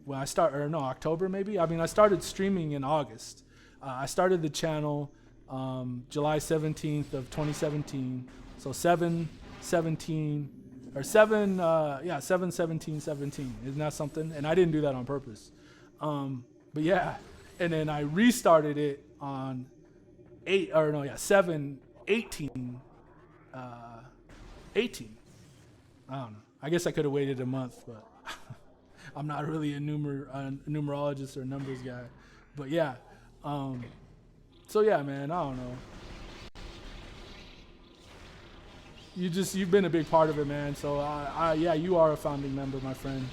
When I October maybe? I mean, I started streaming in August. I started the channel July 17th of 2017. So 7/17 or 7/17/17. Isn't that something? And I didn't do that on purpose. But yeah, and then I restarted it on 7/18. 18. I don't know. I guess I could have waited a month, but I'm not really a numerologist or numbers guy. But yeah. So yeah, man, I don't know. you've been a big part of it, man. So yeah, you are a founding member, my friend.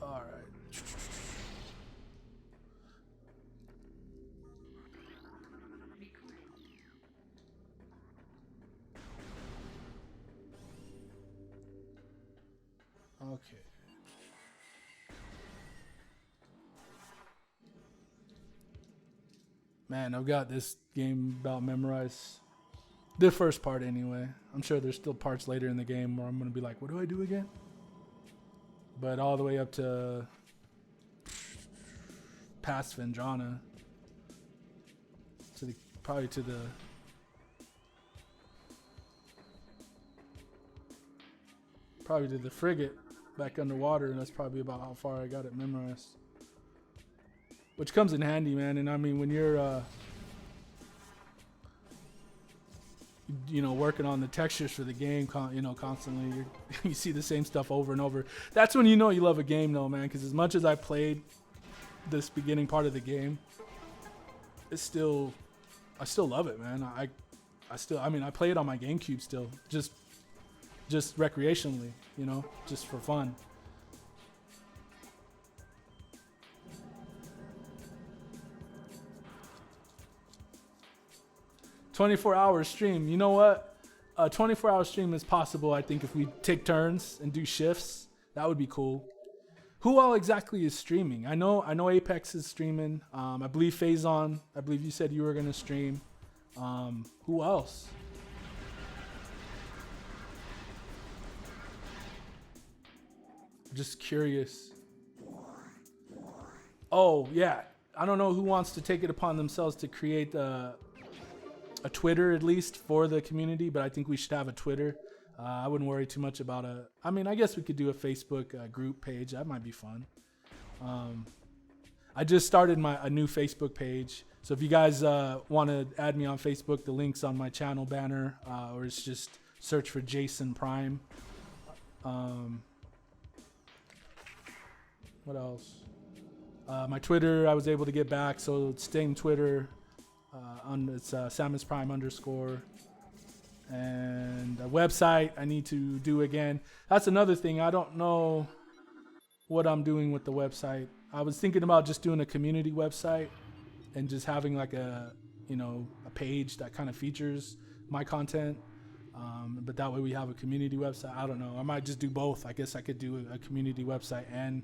All right. Okay. Man, I've got this game about memorized. The first part, anyway. I'm sure there's still parts later in the game where I'm going to be like, what do I do again? But all the way up to past Vendrana. Probably to the... Probably to the frigate back underwater, and that's probably about how far I got it memorized. Which comes in handy, man. And I mean, when you're, working on the textures for the game, constantly, you see the same stuff over and over. That's when you know you love a game, though, man. Because as much as I played this beginning part of the game, I still love it, man. I play it on my GameCube still, just recreationally, just for fun. 24-hour stream. You know what? A 24-hour stream is possible, I think, if we take turns and do shifts. That would be cool. Who all exactly is streaming? I know Apex is streaming. I believe Phazon. I believe you said you were going to stream. Who else? Just curious. Oh, yeah. I don't know who wants to take it upon themselves to create a Twitter, at least, for the community, but I think we should have a Twitter. I wouldn't worry too much about I guess we could do a Facebook group page. That might be fun. I just started a new Facebook page. So if you guys want to add me on Facebook, the link's on my channel banner, or it's just search for Jason Prime. What else? My Twitter, I was able to get back, so it's staying Twitter. It's Samus Prime _ and a website I need to do again. That's another thing. I don't know what I'm doing with the website. I was thinking about just doing a community website and just having like a page that kind of features my content. But that way we have a community website. I don't know. I might just do both. I guess I could do a community website and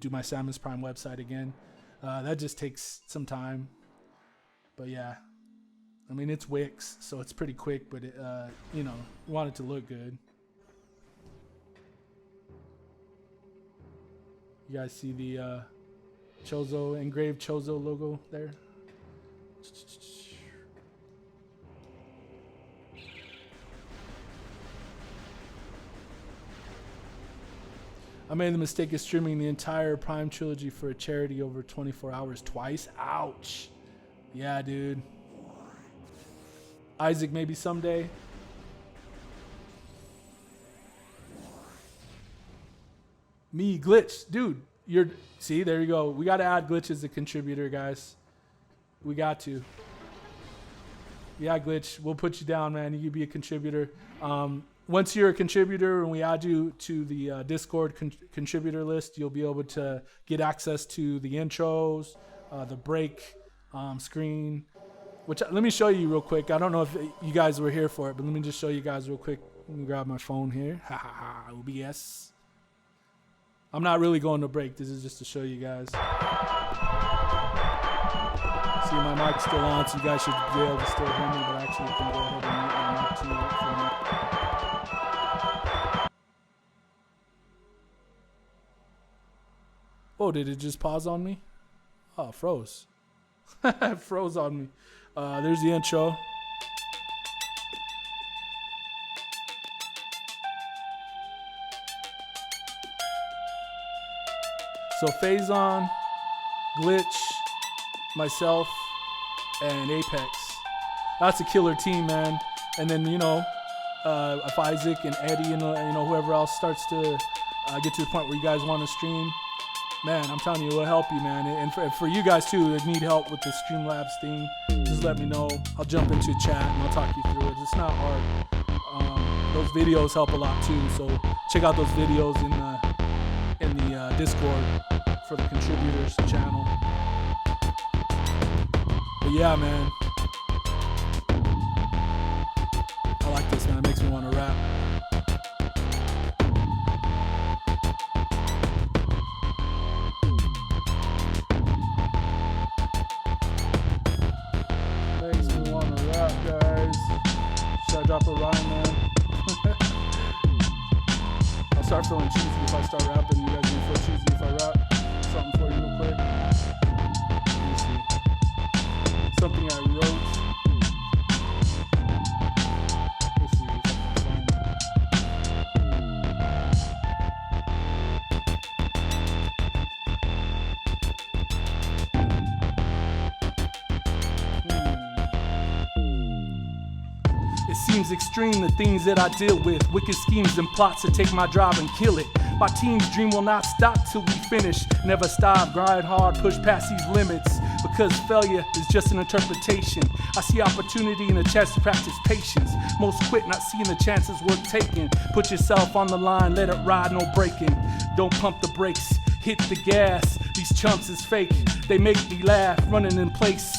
do my Samus Prime website again. That just takes some time. But yeah, I mean, it's Wix, so it's pretty quick, but you want it to look good. You guys see the engraved Chozo logo there? I made the mistake of streaming the entire Prime trilogy for a charity over 24 hours twice. Ouch. Yeah, dude. Isaac, maybe someday. Me, Glitch. Dude, see, there you go. We got to add Glitch as a contributor, guys. We got to. Yeah, Glitch, we'll put you down, man. You can be a contributor. Once you're a contributor and we add you to the Discord contributor list, you'll be able to get access to the intros, the break screen, which let me show you real quick. I don't know if you guys were here for it, but let me just show you guys real quick. Let me grab my phone here. Ha ha ha, OBS. I'm not really going to break. This is just to show you guys. See, my mic's still on, so you guys should be able to still hear me, but actually you can go ahead and mute my mic too for me. Oh, did it just pause on me? Oh, froze. It froze on me. There's the intro. So Phazon, Glitch, myself, and Apex. That's a killer team, man. And then, if Isaac and Eddie and whoever else starts to get to the point where you guys want to stream, man, I'm telling you, it will help you, man. And for you guys too that need help with the Streamlabs thing, just let me know. I'll jump into a chat and I'll talk you through it. It's not hard. Those videos help a lot too, so check out those videos in the Discord for the contributors channel. But yeah, man, I like this, man. It makes me want to rap. Makes me want to rap, guys. Should I drop a rhyme, man? I'll start feeling cheesy if I start rapping. You guys gonna feel cheesy if I rap? Something for you real quick. Let me see. Something I wrote. Let's see if I can find it. It seems extreme the things that I deal with. Wicked schemes and plots to take my drive and kill it. My team's dream will not stop till we finish. Never stop, grind hard, push past these limits. Because failure is just an interpretation. I see opportunity and a chance to practice patience. Most quit not seeing the chances worth taking. Put yourself on the line, let it ride, no breaking. Don't pump the brakes, hit the gas. These chumps is fake, they make me laugh, running in place.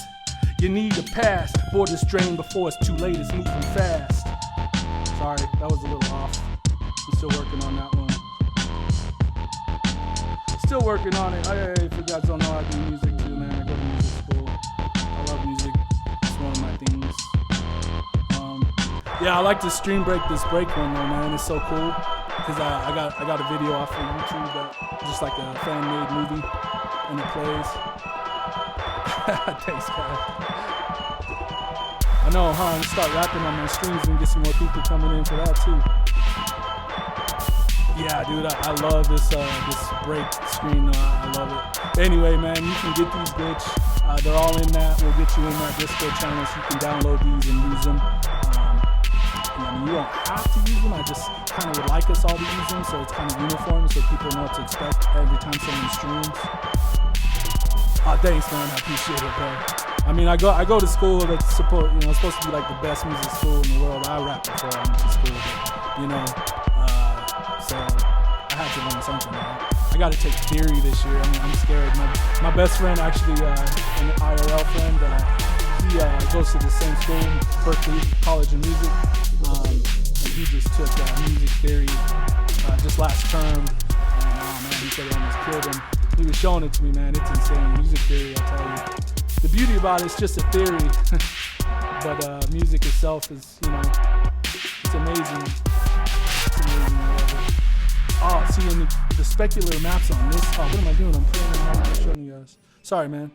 You need a pass, board this drain before it's too late, it's moving fast. Sorry, that was a little off. I'm still working on that one. Still working on it. Hey, if you guys don't know, I do music too, man. I go to music school. I love music. It's one of my things. Yeah, I like to stream break this break one though, man. It's so cool because I got a video off of YouTube that just like a fan-made movie, and it plays. Thanks, guys. I know, huh? I'm gonna start rapping on my streams and get some more people coming in for that too. Yeah, dude, I love this break screen. I love it. Anyway, man, you can get these, bitch. They're all in that. We'll get you in that Discord channel so you can download these and use them. I mean, you don't have to use them. I just kind of would like us all to use them, so it's kind of uniform, so people know what to expect every time someone streams. Thanks, man. I appreciate it, bro. I mean, I go to school that's supposed to be like the best music school in the world. I rapped before I went to school, so I had to learn something, man. I got to take theory this year. I mean, I'm scared. My best friend, actually, an IRL friend, he goes to the same school, Berkeley College of Music, and he just took music theory just last term. And man, he said it almost killed him. He was showing it to me, man. It's insane. Music theory, I'll tell you. The beauty about it's just a theory, but music itself is, it's amazing. It's amazing. I love it. Oh, see, and the specular maps on this. Oh, what am I doing? I'm playing it on. I'm showing you guys. Sorry, man.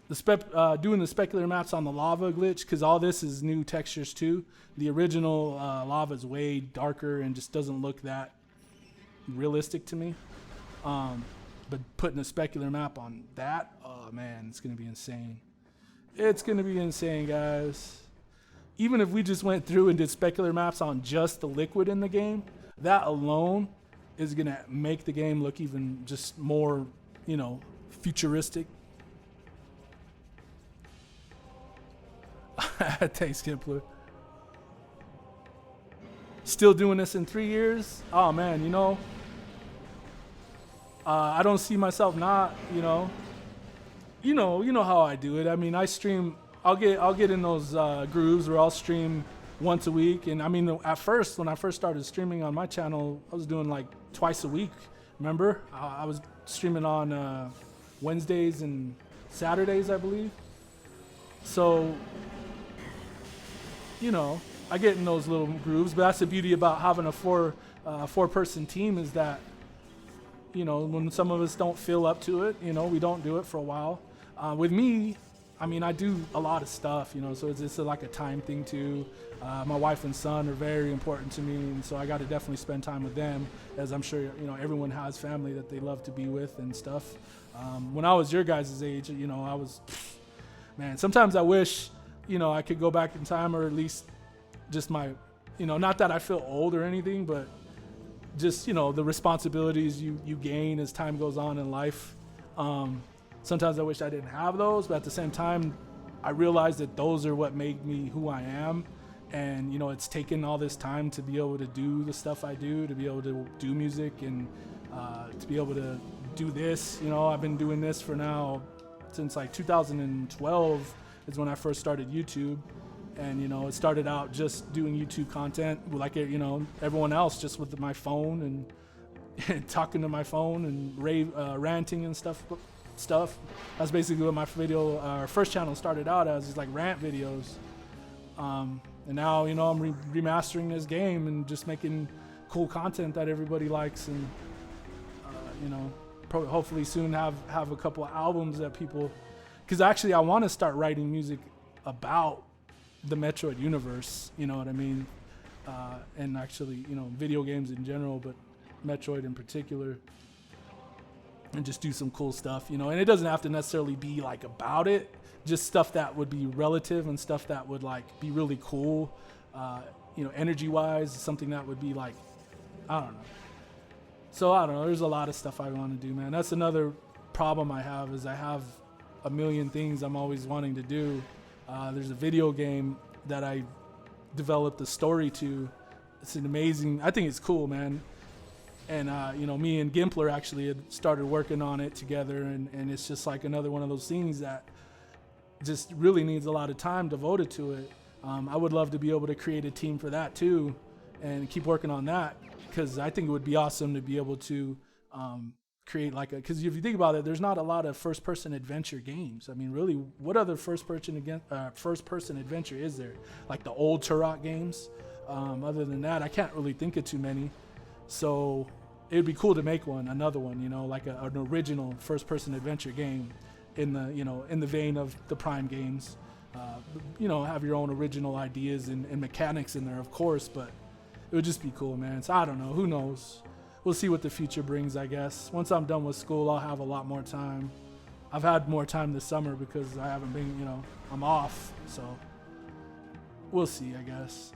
Doing the specular maps on the lava glitch, because all this is new textures too. The original lava is way darker and just doesn't look that realistic to me. But putting a specular map on that, oh man, it's gonna be insane. It's gonna be insane, guys. Even if we just went through and did specular maps on just the liquid in the game, that alone is gonna make the game look even just more, futuristic. Thanks, Kimpler. Still doing this in 3 years? Oh man, I don't see myself not, you know how I do it. I mean, I stream. I'll get in those grooves where I'll stream once a week. And I mean, at first, when I first started streaming on my channel, I was doing like twice a week. Remember, I was streaming on Wednesdays and Saturdays, I believe. So, I get in those little grooves. But that's the beauty about having a four-person team is that, when some of us don't feel up to it, we don't do it for a while. With me, I mean, I do a lot of stuff, so it's like a time thing too. My wife and son are very important to me, and so I got to definitely spend time with them, as I'm sure, everyone has family that they love to be with and stuff. When I was your guys' age, I was, man, sometimes I wish, I could go back in time, or at least just my, not that I feel old or anything, but just, you know, the responsibilities you gain as time goes on in life. Sometimes I wish I didn't have those, but at the same time, I realized that those are what made me who I am. And, you know, it's taken all this time to be able to do the stuff I do, to be able to do music, and to be able to do this. You know, I've been doing this for now since like 2012 is when I first started YouTube. And, you know, it started out just doing YouTube content like, you know, everyone else, just with my phone and talking to my phone and ranting and stuff. That's basically what my first channel started out as, is like rant videos. And now, you know, I'm remastering this game and just making cool content that everybody likes, and you know, hopefully soon have a couple of albums that people, because actually I want to start writing music about the Metroid universe, you know what I mean, and actually, you know, video games in general, but Metroid in particular, and just do some cool stuff, you know. And it doesn't have to necessarily be like about it, just stuff that would be relative and stuff that would like be really cool, you know, energy wise, something that would be like, I don't know. So I don't know, there's a lot of stuff I want to do, man. That's another problem I have, is I have a million things I'm always wanting to do. There's a video game that I developed a story to. It's an amazing, I think it's cool, man. And, you know, me and Gimpler actually had started working on it together, and it's just like another one of those things that just really needs a lot of time devoted to it. I would love to be able to create a team for that too and keep working on that, because I think it would be awesome to be able to create like a, because if you think about it, there's not a lot of first-person adventure games. I mean, really, what other first-person adventure is there? Like the old Turok games? Other than that, I can't really think of too many. So it would be cool to make another one, you know, like an original first-person adventure game in the, you know, in the vein of the Prime games. You know, have your own original ideas and mechanics in there, of course, but it would just be cool, man. So I don't know, who knows? We'll see what the future brings, I guess. Once I'm done with school, I'll have a lot more time. I've had more time this summer because I haven't been, you know, I'm off, so we'll see, I guess.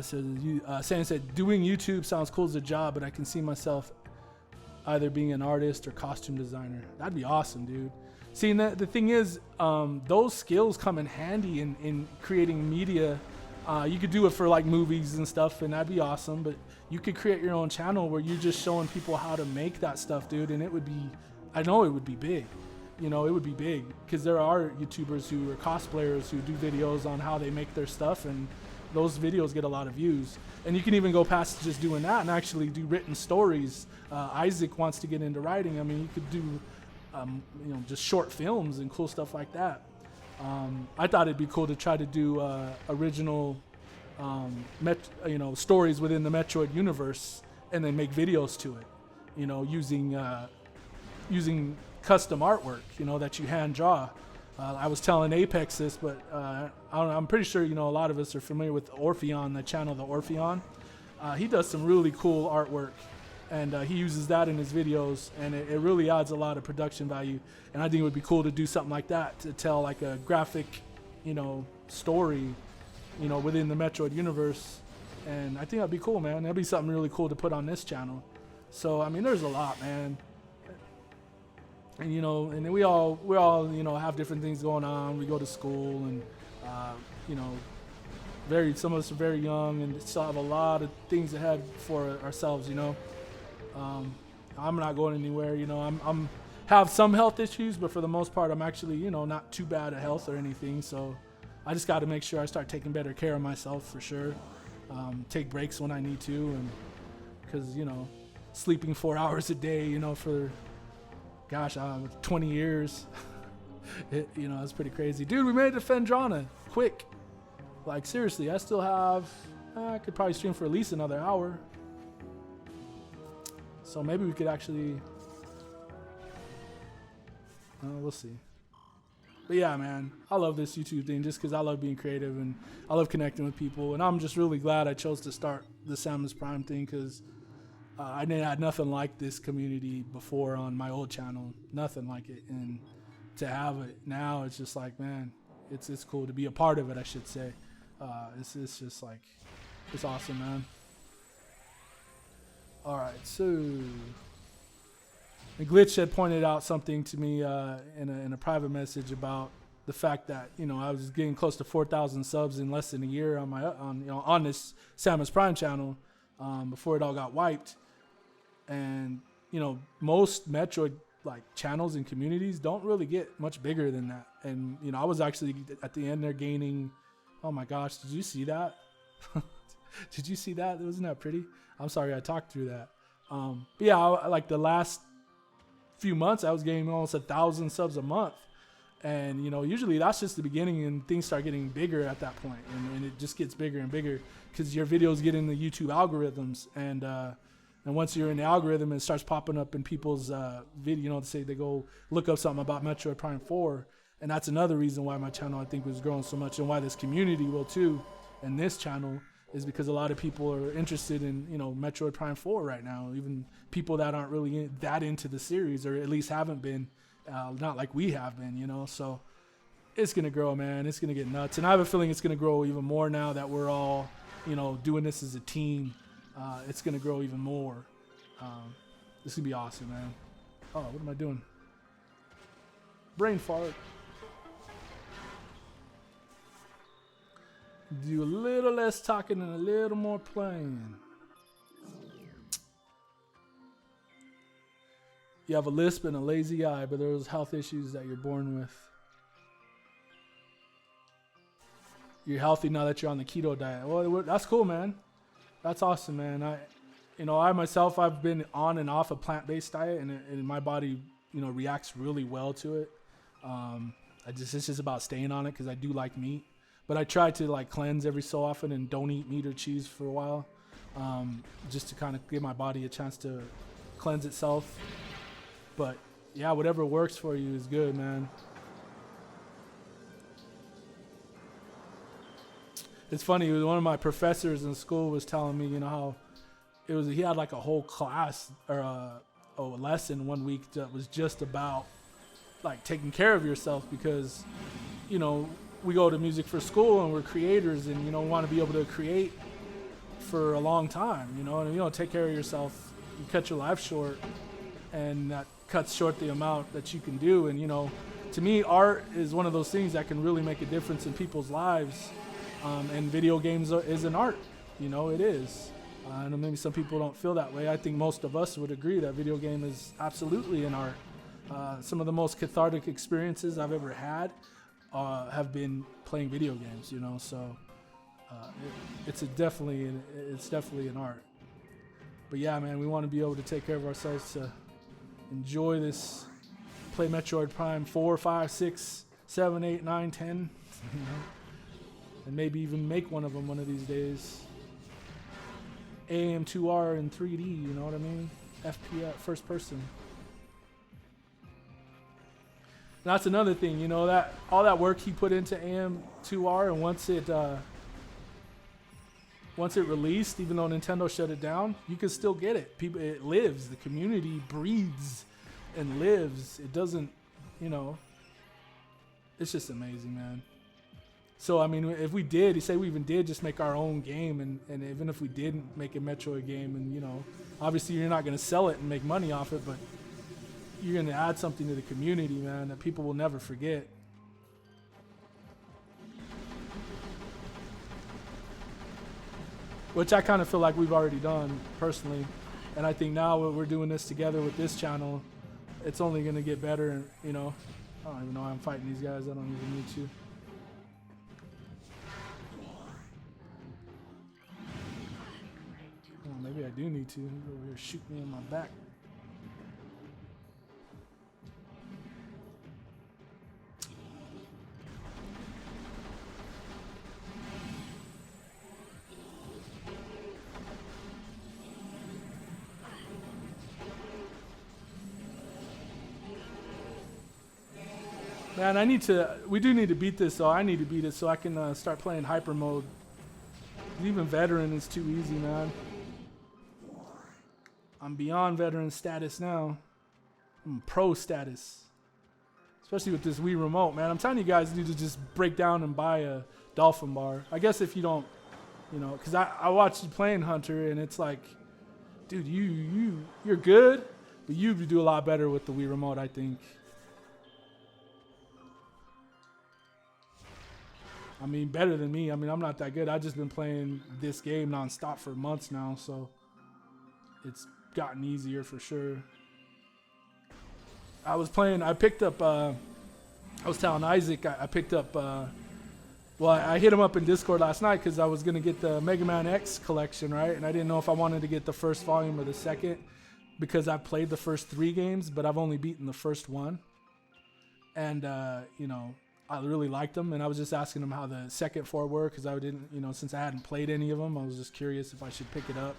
Sam said, doing YouTube sounds cool as a job, but I can see myself either being an artist or costume designer. That'd be awesome, dude. See, and the thing is, those skills come in handy in creating media. You could do it for like movies and stuff, and that'd be awesome, but you could create your own channel where you're just showing people how to make that stuff, dude, and it would be, I know it would be big. You know, it would be big, because there are YouTubers who are cosplayers who do videos on how they make their stuff, and those videos get a lot of views. And you can even go past just doing that and actually do written stories. Isaac wants to get into writing. I mean, you could do, you know, just short films and cool stuff like that. I thought it'd be cool to try to do original, you know, stories within the Metroid universe, and then make videos to it. You know, using custom artwork, you know, that you hand draw. I was telling Apex this, but I'm pretty sure, you know, a lot of us are familiar with Orpheon, the channel, the Orpheon. He does some really cool artwork, and he uses that in his videos, and it really adds a lot of production value. And I think it would be cool to do something like that, to tell like a graphic, you know, story, you know, within the Metroid universe. And I think that'd be cool, man. That'd be something really cool to put on this channel. So, I mean, there's a lot, man. And, you know, and then we all, you know, have different things going on. We go to school, and, you know, some of us are very young and still have a lot of things ahead for ourselves, you know. I'm not going anywhere, you know. I'm have some health issues, but for the most part, I'm actually, you know, not too bad at health or anything. So I just got to make sure I start taking better care of myself, for sure. Take breaks when I need to, and because, you know, sleeping 4 hours a day, you know, for 20 years. You know, it's pretty crazy. Dude, we made it to Fendrana. Quick. Like, seriously, I still have, I could probably stream for at least another hour. So maybe we could actually, we'll see. But yeah, man, I love this YouTube thing just because I love being creative and I love connecting with people. And I'm just really glad I chose to start the Samus Prime thing, because I had nothing like this community before on my old channel, nothing like it. And to have it now, it's just like, man, it's cool to be a part of it, I should say. It's just like, it's awesome, man. All right, so the Glitch had pointed out something to me in a private message about the fact that, you know, I was getting close to 4,000 subs in less than a year on this Samus Prime channel before it all got wiped. And, you know, most Metroid like channels and communities don't really get much bigger than that. And, you know, I was actually at the end there gaining, oh my gosh, did you see that? Did you see that? Wasn't that pretty? I'm sorry I talked through that. But yeah, like the last few months, I was getting almost 1,000 subs a month. And, you know, usually that's just the beginning and things start getting bigger at that point. And it just gets bigger and bigger because your videos get in the YouTube algorithms. And once you're in the algorithm, it starts popping up in people's video, you know, say they go look up something about Metroid Prime 4. And that's another reason why my channel, I think, was growing so much and why this community will too. And this channel is because a lot of people are interested in, you know, Metroid Prime 4 right now. Even people that aren't really that into the series, or at least haven't been, not like we have been, you know. So it's going to grow, man. It's going to get nuts. And I have a feeling it's going to grow even more now that we're all, you know, doing this as a team. It's going to grow even more. This is going to be awesome, man. Oh, what am I doing? Brain fart. Do a little less talking and a little more playing. You have a lisp and a lazy eye, but there's health issues that you're born with. You're healthy now that you're on the keto diet. Well, that's cool, man. That's awesome, man. I myself, I've been on and off a plant-based diet, and my body, you know, reacts really well to it. It's just about staying on it because I do like meat. But I try to like cleanse every so often and don't eat meat or cheese for a while, just to kind of give my body a chance to cleanse itself. But yeah, whatever works for you is good, man. It's funny, one of my professors in school was telling me, you know, how he had like a whole class or a lesson one week that was just about like taking care of yourself because, you know, we go to music for school and we're creators and, you know, want to be able to create for a long time, you know, and if you don't take care of yourself, you cut your life short, and that cuts short the amount that you can do. And, you know, to me, art is one of those things that can really make a difference in people's lives. And video games is an art, you know, it is. And maybe some people don't feel that way. I think most of us would agree that video game is absolutely an art. Some of the most cathartic experiences I've ever had have been playing video games, you know, so it's definitely an art. But yeah, man, we want to be able to take care of ourselves to enjoy this, play Metroid Prime 4, 5, 6, 7, 8, 9, 10, you know, and maybe even make one of them one of these days. AM2R in 3D, you know what I mean? FPS, first person. That's another thing, you know, that all that work he put into AM2R, and once it released, even though Nintendo shut it down, you can still get it. It lives. The community breathes and lives. It doesn't, you know, it's just amazing, man. So, I mean, if we did, say we even did just make our own game, and even if we didn't make a Metroid game, and, you know, obviously you're not going to sell it and make money off it, but you're going to add something to the community, man, that people will never forget. Which I kind of feel like we've already done, personally. And I think now we're doing this together with this channel, it's only going to get better. And, you know, I don't even know how I'm fighting these guys. I don't even need to. Oh, maybe I do need to. He's over here shooting me in my back. Man, we do need to beat this, though. I need to beat it so I can start playing hyper mode. Even veteran is too easy, man. I'm beyond veteran status now. I'm pro status. especially with this Wii remote, man. I'm telling you guys need to just break down and buy a Dolphin bar. I guess if you don't, because I watched you playing Hunter, and it's like, dude, you're good, but you do a lot better with the Wii remote, I think. I mean, better than me. I mean, I'm not that good. I've just been playing this game nonstop for months now, so it's gotten easier for sure. I picked up, I was telling Isaac, I picked up, I hit him up in Discord last night because I was going to get the Mega Man X collection, right? And I didn't know if I wanted to get the first volume or the second because I've played the first 3 games, but I've only beaten the first one. And, I really liked them, and I was just asking him how the second 4 were because I didn't, since I hadn't played any of them, I was just curious if I should pick it up.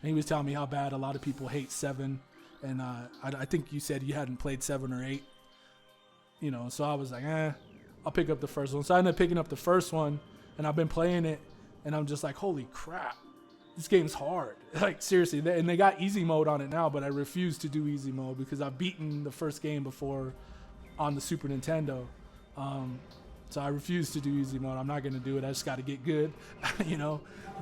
And he was telling me how bad a lot of people hate 7, and I think you said you hadn't played 7 or 8, so I was like, I'll pick up the first one. So I ended up picking up the first one, and I've been playing it, and I'm just like, holy crap, this game's hard. Like, seriously, and they got easy mode on it now, but I refuse to do easy mode because I've beaten the first game before on the Super Nintendo. So I refuse to do easy mode. I'm not gonna do it. I just got to get good,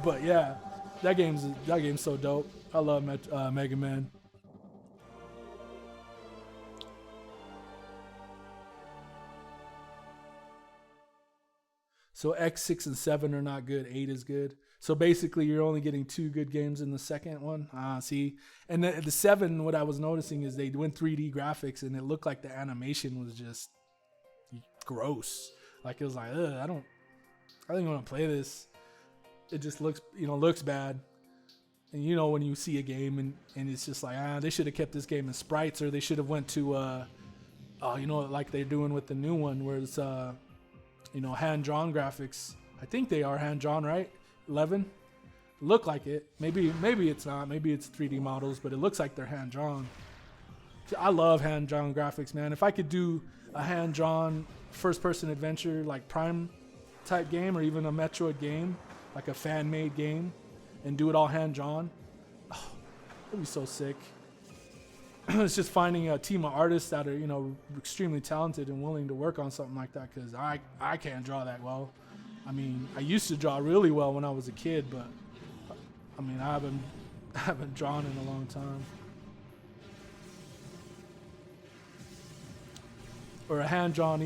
But yeah, that game's so dope. I love Mega Man. So X, 6, and 7 are not good. 8 is good. So basically, you're only getting 2 good games in the second one. See, and the 7, what I was noticing is they went 3D graphics, and it looked like the animation was just gross. Like, it was like, I don't want to play this. It just looks bad. And when you see a game and it's just like, they should have kept this game in sprites, or they should have went to like they're doing with the new one where it's hand-drawn graphics. I think they are hand-drawn, right? 11 look like it. Maybe it's not. Maybe it's 3D models, but it looks like they're hand-drawn. I love hand-drawn graphics, man. If I could do a hand-drawn first-person adventure like Prime type game, or even a Metroid game, like a fan-made game, and do it all hand-drawn, it'd be so sick. It's just finding a team of artists that are extremely talented and willing to work on something like that, because I can't draw that well. I mean, I used to draw really well when I was a kid, but I mean, I haven't drawn in a long time. Or a hand-drawn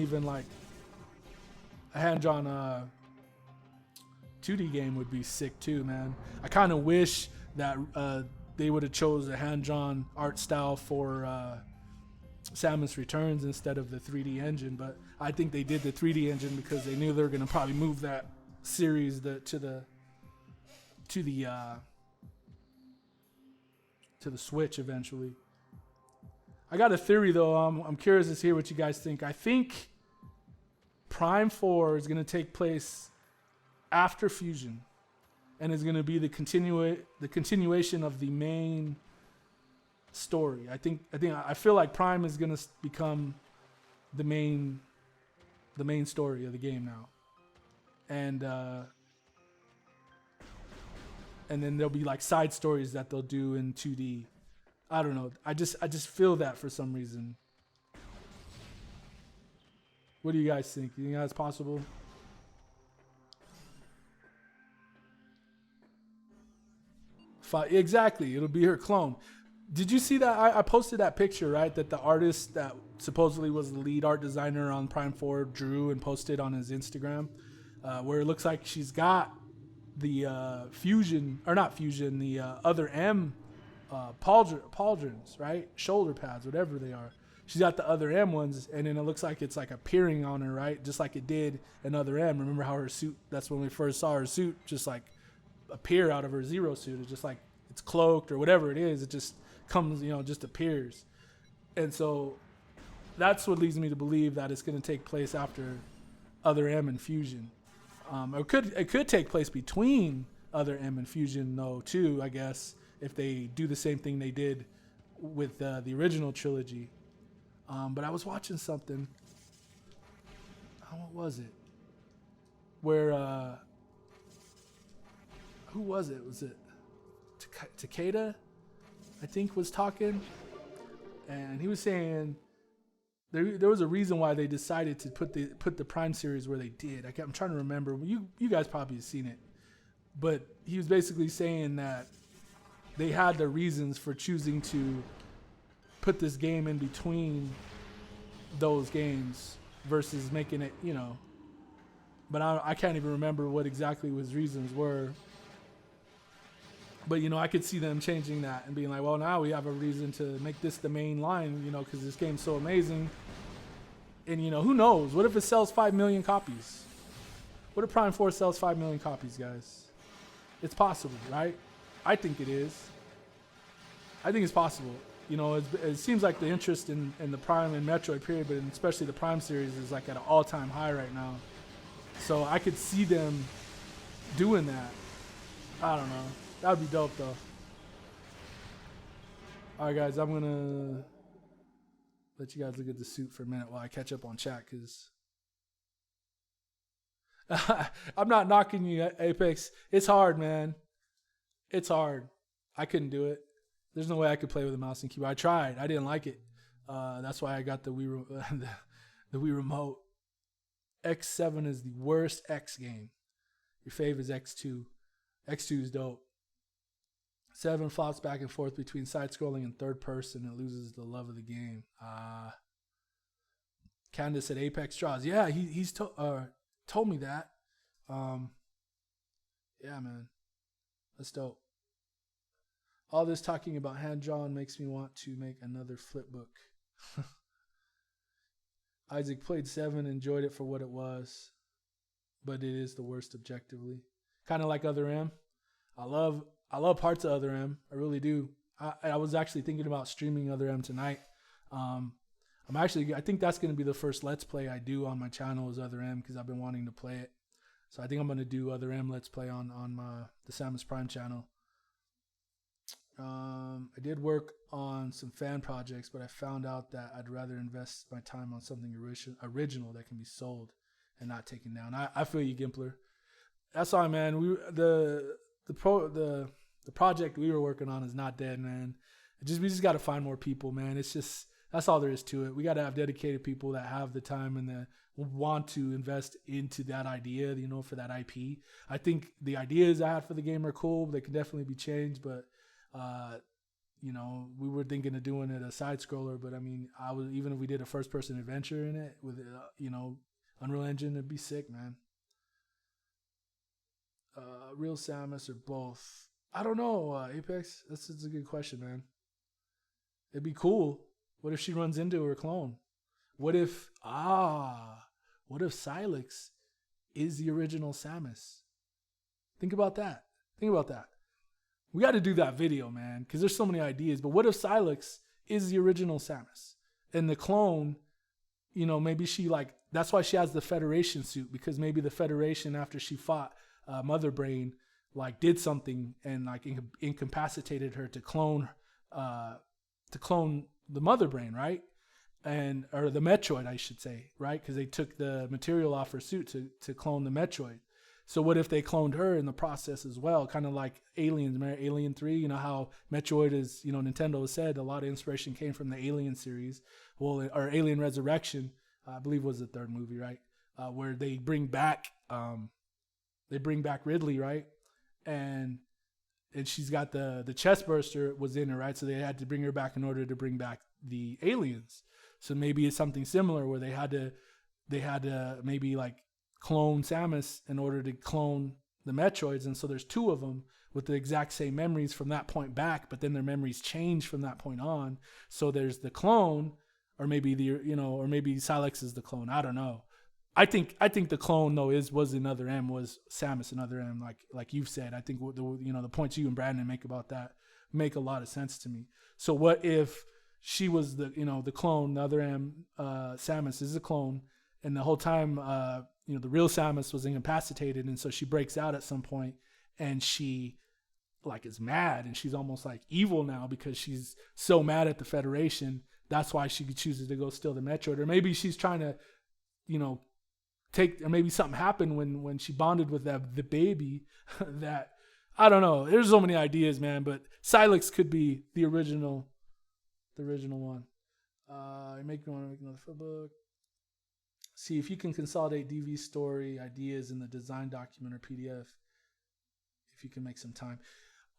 2D game would be sick too, man. I kind of wish that they would have chose a hand-drawn art style for Samus Returns instead of the 3D engine, but I think they did the 3D engine because they knew they were going to probably move that series to the Switch eventually. I got a theory though. I'm curious to hear what you guys think. I think Prime 4 is going to take place after Fusion, and is going to be the continuation of the main story. I feel like Prime is going to become the main story of the game now, and then there'll be like side stories that they'll do in 2D. I don't know. I just feel that for some reason. What do you guys think? You think that's possible? Exactly. It'll be her clone. Did you see that? I posted that picture, right? That the artist that supposedly was the lead art designer on Prime 4 drew and posted on his Instagram, where it looks like she's got the the other M pauldrons, right? Shoulder pads, whatever they are. She's got the other M ones, and then it looks like it's like appearing on her, right? Just like it did in Other M. Remember how her suit, that's when we first saw her suit just like appear out of her Zero suit. It's just like it's cloaked or whatever it is. It just comes, just appears. And so that's what leads me to believe that it's going to take place after Other M and Fusion. It could take place between Other M and Fusion though too, I guess, if they do the same thing they did with the original trilogy. But I was watching something. What was it? Where who was it? Was it Takeda? I think was talking, and he was saying there was a reason why they decided to put the Prime series where they did. I'm trying to remember. You guys probably have seen it, but he was basically saying that they had their reasons for choosing to put this game in between those games versus making it, But I can't even remember what exactly his reasons were. But, I could see them changing that and being like, well, now we have a reason to make this the main line, because this game's so amazing. And, who knows? What if it sells 5 million copies? What if Prime 4 sells 5 million copies, guys? It's possible, right? I think it is. I think it's possible. It seems like the interest in the Prime and Metroid period, but especially the Prime series, is like at an all-time high right now. So I could see them doing that. I don't know. That would be dope, though. All right, guys, I'm going to let you guys look at the suit for a minute while I catch up on chat, because I'm not knocking you, Apex. It's hard, man. It's hard. I couldn't do it. There's no way I could play with a mouse and keyboard. I tried. I didn't like it. That's why I got the Wii, the Wii Remote. X7 is the worst X game. Your fave is X2. X2 is dope. 7 flops back and forth between side-scrolling and third person. It loses the love of the game. Candace said Apex draws. Yeah, he's told me that. Yeah, man. That's dope. All this talking about hand-drawn makes me want to make another flip book. Isaac played 7, enjoyed it for what it was, but it is the worst objectively. Kind of like Other M. I love parts of Other M. I really do. I was actually thinking about streaming Other M tonight. I think that's going to be the first Let's Play I do on my channel is Other M, because I've been wanting to play it. So I think I'm going to do Other M Let's Play on the Samus Prime channel. I did work on some fan projects, but I found out that I'd rather invest my time on something original that can be sold and not taken down. I feel you, Gimpler. That's all, man. The project we were working on is not dead, man. We just got to find more people, man. It's just, that's all there is to it. We got to have dedicated people that have the time and the want to invest into that idea, for that IP. I think the ideas I had for the game are cool. They can definitely be changed, but we were thinking of doing it a side scroller, but even if we did a first person adventure in it with, Unreal Engine, it'd be sick, man. Real Samus or both? I don't know, Apex. That's a good question, man. It'd be cool. What if she runs into her clone? What if Silex is the original Samus? Think about that. We got to do that video, man, because there's so many ideas. But what if Silex is the original Samus? And the clone, maybe she that's why she has the Federation suit, because maybe the Federation, after she fought Mother Brain, did something and incapacitated her to clone the Mother Brain, right? Or the Metroid, I should say, right? Because they took the material off her suit to clone the Metroid. So what if they cloned her in the process as well? Kind of like Aliens, remember Alien 3? How Metroid is, Nintendo has said a lot of inspiration came from the Alien series. Well, or Alien Resurrection, I believe was the third movie, right? Where they bring back Ridley, right? And she's got the chest burster was in her, right? So they had to bring her back in order to bring back the aliens. So maybe it's something similar where they had to maybe clone Samus in order to clone the Metroids, and so there's 2 of them with the exact same memories from that point back, but then their memories change from that point on. So there's the clone, or maybe or maybe Silex is the clone. I don't know. I think the clone though was Another M, was Samus Another M, like you've said. I think the points you and Brandon make about that make a lot of sense to me. So what if she was the clone, the Other M, Samus is the clone, and the whole time the real Samus was incapacitated, and so she breaks out at some point, and she is mad, and she's almost evil now because she's so mad at the Federation. That's why she chooses to go steal the Metroid, or maybe she's trying to, or maybe something happened when she bonded with the baby. That I don't know. There's so many ideas, man. But Silex could be the original one. Want to make another flipbook. See if you can consolidate DV story ideas in the design document or PDF. If you can make some time.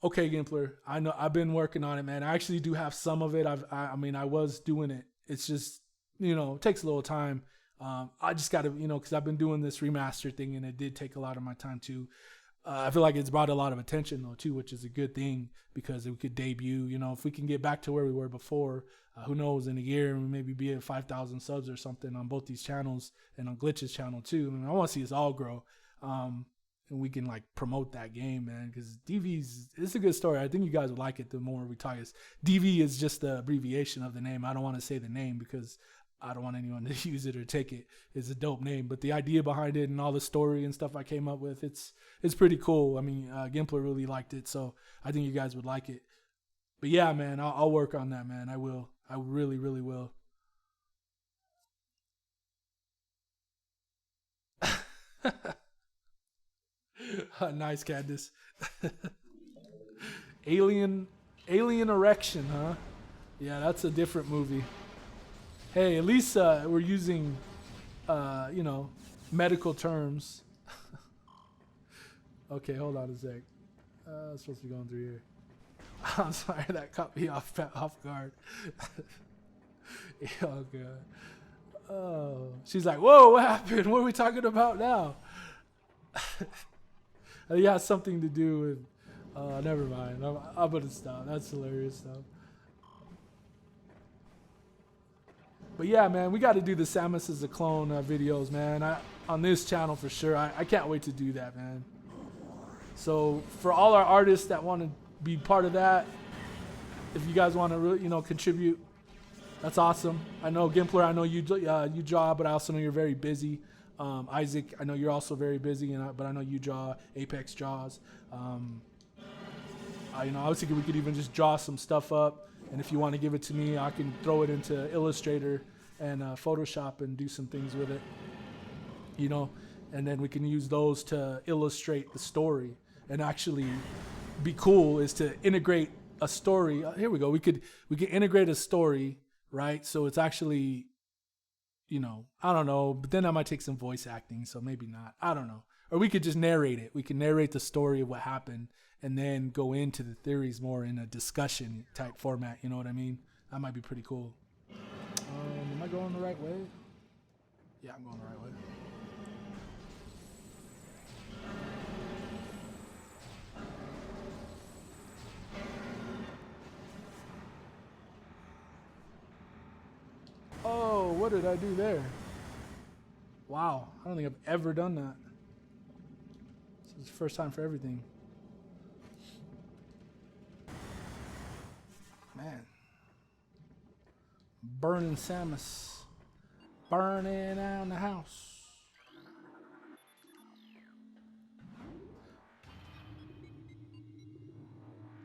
Okay, Gimpler. I know I've been working on it, man. I actually do have some of it. I was doing it. It's just, it takes a little time. I just got to, because I've been doing this remaster thing, and it did take a lot of my time too. I feel like it's brought a lot of attention though too, which is a good thing because we could debut. If we can get back to where we were before, who knows? In a year, we maybe be at 5,000 subs or something on both these channels and on Glitch's channel too. I want to see us all grow. And we can like promote that game, man, because it's a good story. I think you guys would like it the more we talk. DV is just the abbreviation of the name. I don't want to say the name because I don't want anyone to use it or take it. It's a dope name, but the idea behind it and all the story and stuff I came up with, it's pretty cool. I mean, Gimpler really liked it, so I think you guys would like it. But yeah, man, I'll work on that, man. I will. I really, really will. Nice, Candace. Alien Erection, huh? Yeah, that's a different movie. Hey, at least we're using, medical terms. Okay, hold on a sec. I'm supposed to be going through here. I'm sorry, that caught me off guard. Oh, God. Oh, she's like, whoa, what happened? What are we talking about now? It has something to do with, never mind. I'm going to stop. That's hilarious stuff. But yeah, man, we got to do the Samus as a clone videos, man. On this channel for sure. I can't wait to do that, man. So for all our artists that want to be part of that, if you guys want to really, contribute, that's awesome. I know Gimpler, I know you draw, but I also know you're very busy. Isaac, I know you're also very busy, but I know you draw. Apex draws. I was thinking we could even just draw some stuff up, and if you want to give it to me, I can throw it into Illustrator and Photoshop and do some things with it. And then we can use those to illustrate the story. And actually, be cool is to integrate a story. Here we go. We could integrate a story, right? So it's actually, I don't know, but then I might take some voice acting, so maybe not. I don't know. Or we could just narrate it. We can narrate the story of what happened and then go into the theories more in a discussion type format. You know what I mean? That might be pretty cool. Am I going the right way? Yeah, I'm going the right way. Oh, what did I do there? Wow, I don't think I've ever done that. This is the first time for everything. Man. Burning Samus. Burning down the house.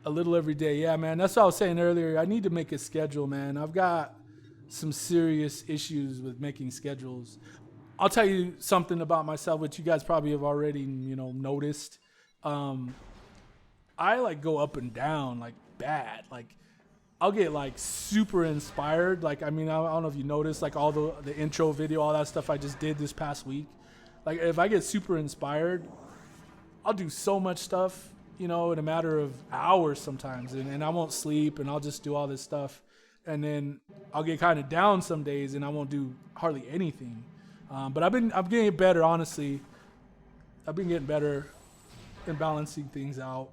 A little every day. Yeah, man. That's what I was saying earlier. I need to make a schedule, man. I've got some serious issues with making schedules. I'll tell you something about myself, which you guys probably have already, noticed. I like go up and down like bad. Like I'll get like super inspired. Like, I don't know if you noticed, like all the intro video, all that stuff I just did this past week. Like if I get super inspired, I'll do so much stuff, in a matter of hours sometimes. And I won't sleep and I'll just do all this stuff. And then I'll get kind of down some days and I won't do hardly anything. But I'm getting better, honestly. I've been getting better in balancing things out,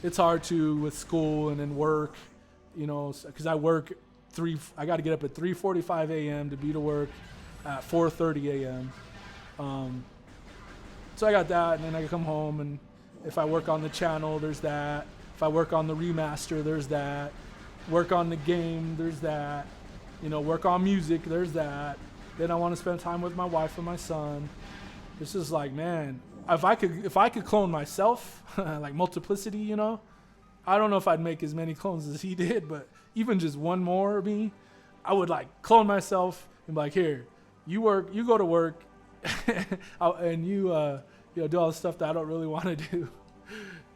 It's hard with school and then work, because I work I got to get up at 3:45 a.m. to be to work at 4:30 a.m. So I got that, and then I come home, and if I work on the channel, there's that. If I work on the remaster, there's that. Work on the game, there's that. Work on music, there's that. Then I want to spend time with my wife and my son. It's just like, man, if I could clone myself, like multiplicity, I don't know if I'd make as many clones as he did, but even just one more of me, I would like clone myself and be like, here, you go to work, and you do all the stuff that I don't really want to do.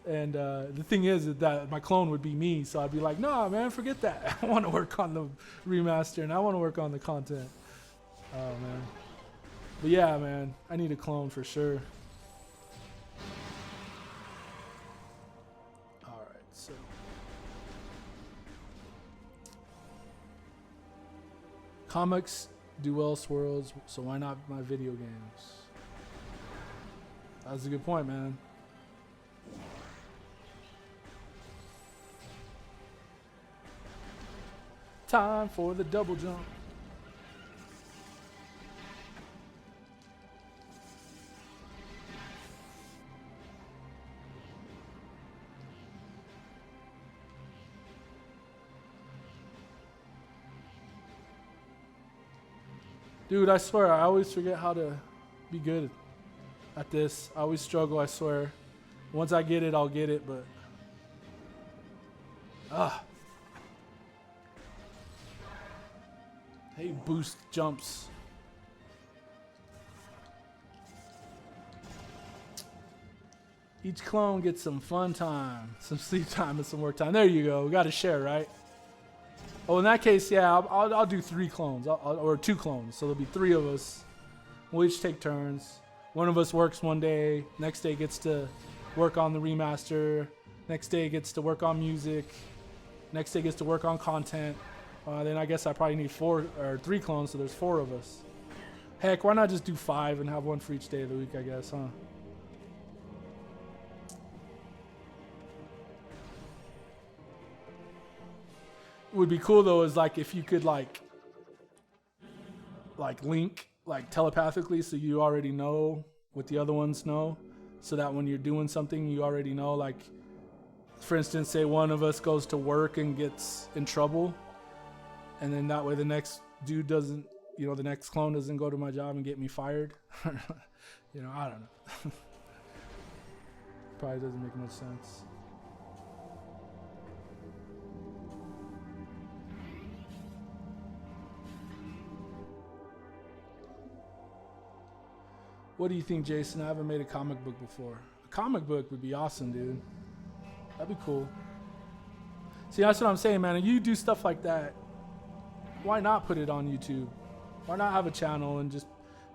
And the thing is that my clone would be me, so I'd be like, nah, man, forget that. I want to work on the remaster, and I want to work on the content. Oh, man. But yeah, man, I need a clone for sure. All right, so. Comics do well with worlds, so why not my video games? That's a good point, man. Time for the double jump. Dude, I swear, I always forget how to be good at this. I always struggle, I swear. Once I get it, I'll get it, but... Hey, boost jumps. Each clone gets some fun time, some sleep time, and some work time. There you go. We got to share, right? Oh, in that case, yeah, I'll do 3 clones, or 2 clones. So there'll be 3 of us. We'll each take turns. One of us works one day. Next day gets to work on the remaster. Next day gets to work on music. Next day gets to work on content. Then I guess I probably need 4 or 3 clones, so there's 4 of us. Heck, why not just do 5 and have one for each day of the week, I guess, huh? What would be cool though is like if you could like link like telepathically, so you already know what the other ones know, so that when you're doing something you already know. Like for instance, say one of us goes to work and gets in trouble, and then that way the next dude doesn't, you know, the next clone doesn't go to my job and get me fired. You know, I don't know. Probably doesn't make much sense. What do you think, Jason? I haven't made a comic book before. A comic book would be awesome, dude. That'd be cool. See, that's what I'm saying, man. If you do stuff like that, why not put it on YouTube? Why not have a channel and just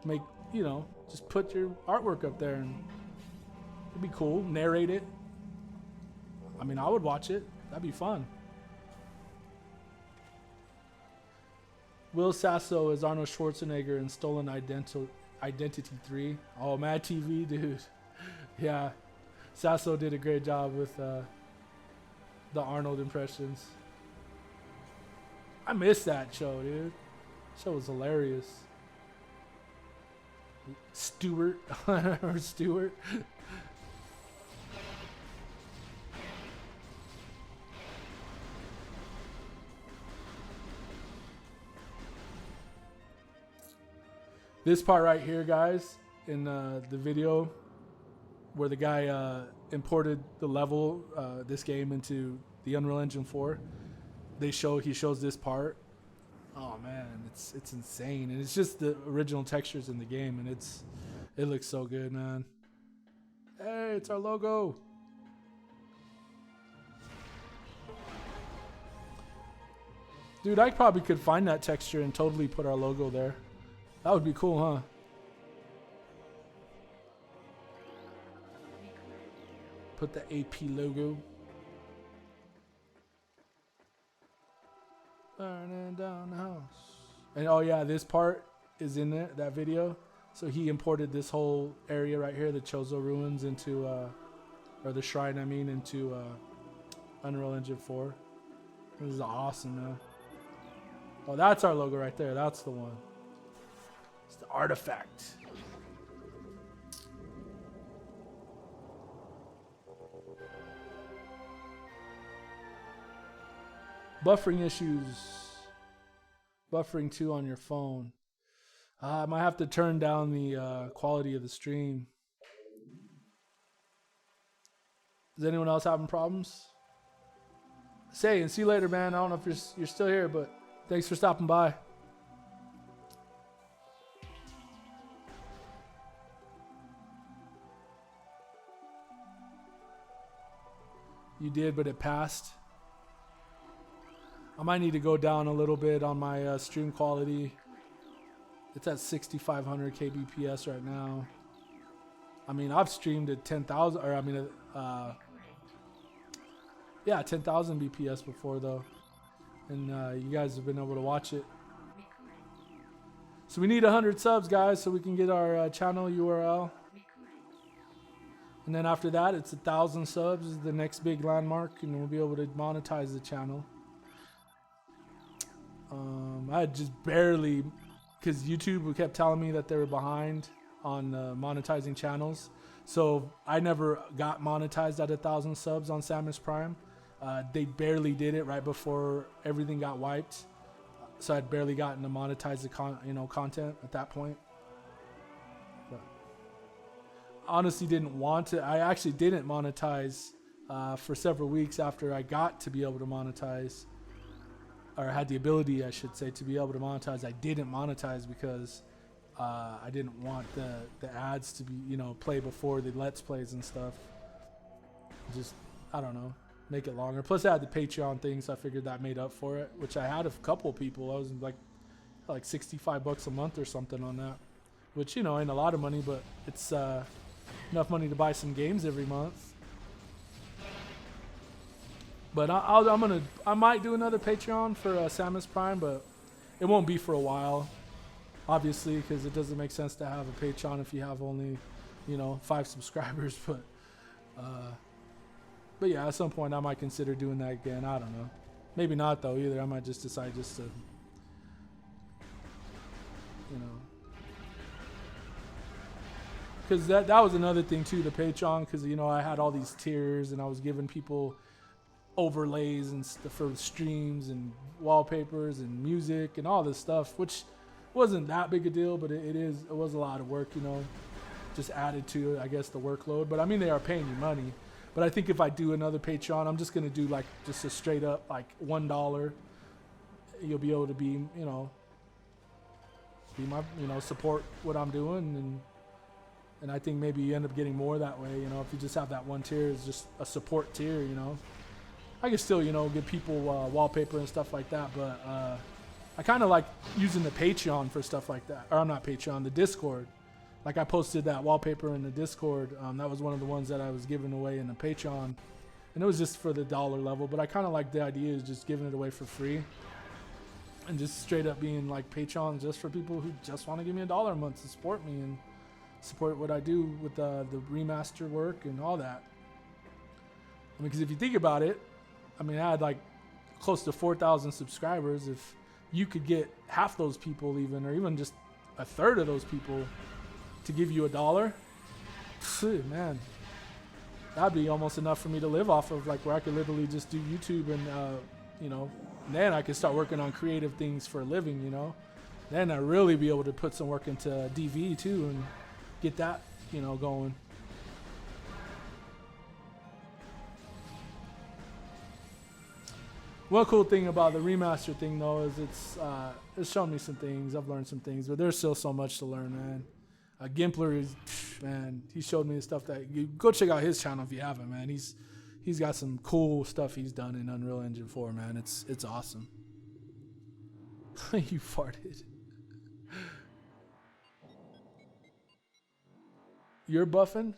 make, you know, just put your artwork up there, and it'd be cool. Narrate it. I mean, I would watch it. That'd be fun. Will Sasso is Arnold Schwarzenegger in Stolen Identity 3. Oh, Mad TV, dude. Yeah, Sasso did a great job with the Arnold impressions. I miss that show, dude. That show was hilarious. Stewart or Stewart. This part right here, guys, in the video where the guy imported the level, this game into the Unreal Engine 4, he shows this part. Oh man, it's insane, and it's just the original textures in the game, and it looks so good, man. Hey, it's our logo. Dude, I probably could find that texture and totally put our logo there. That would be cool, huh? Put the AP logo. Burning down the house. And oh yeah, this part is in there, that video. So he imported this whole area right here, the Chozo ruins, into or the shrine, I mean, into Unreal Engine 4. This is awesome, man. Oh, that's our logo right there. That's the one. It's the artifact. Buffering issues. Buffering 2 on your phone. I might have to turn down the quality of the stream. Is anyone else having problems? Say, and see you later, man. I don't know if you're still here, but thanks for stopping by. You did, but it passed. I might need to go down a little bit on my stream quality. It's at 6,500 kbps right now. I mean, I've streamed at 10,000, or I mean, yeah, 10,000 BPS before though, and you guys have been able to watch it. So we need 100 subs, guys, so we can get our channel URL. And then after that, it's 1,000 subs is the next big landmark, and we'll be able to monetize the channel. I had just barely, because YouTube kept telling me that they were behind on monetizing channels. So I never got monetized at 1,000 subs on Samus Prime. They barely did it right before everything got wiped. So I'd barely gotten to monetize the content at that point. But honestly didn't want to. I actually didn't monetize for several weeks after I got to be able to monetize, or had the ability, I should say, to be able to monetize. I didn't monetize because I didn't want the ads to be, play before the Let's Plays and stuff. Just, I don't know, make it longer. Plus I had the Patreon thing, so I figured that made up for it, which I had a couple people. I was like $65 a month or something on that, which, ain't a lot of money, but it's enough money to buy some games every month. But I might do another Patreon for Samus Prime, but it won't be for a while, obviously, because it doesn't make sense to have a Patreon if you have only, 5 subscribers. But yeah, at some point I might consider doing that again. I don't know. Maybe not though either. I might just decide just to, because that was another thing too, the Patreon, because I had all these tiers and I was giving people overlays and stuff for streams and wallpapers and music and all this stuff, which wasn't that big a deal, but it was a lot of work, just added to, I guess, the workload. But I mean, they are paying you money. But I think if I do another Patreon, I'm just gonna do like just a straight up like $1. You'll be able to be my support what I'm doing, and I think maybe you end up getting more that way. If you just have that one tier, is just a support tier. I can still, give people wallpaper and stuff like that, but I kind of like using the Patreon for stuff like that. Or I'm not Patreon, the Discord. Like I posted that wallpaper in the Discord. That was one of the ones that I was giving away in the Patreon. And it was just for the dollar level, but I kind of like the idea of just giving it away for free. And just straight up being like Patreon just for people who just want to give me $1 a month to support me and support what I do with the remaster work and all that. I mean, because if you think about it, I mean, I had like close to 4,000 subscribers. If you could get half those people even, or even just a third of those people to give you $1, man, that'd be almost enough for me to live off of, like where I could literally just do YouTube and, then I could start working on creative things for a living, Then I'd really be able to put some work into DV too and get that, going. One cool thing about the remaster thing though is it's shown me some things. I've learned some things, but there's still so much to learn, man. Gimpler is, man, he showed me the stuff that you go check out his channel if you haven't, man. He's got some cool stuff he's done in Unreal Engine 4, man. It's awesome. You farted. You're buffing?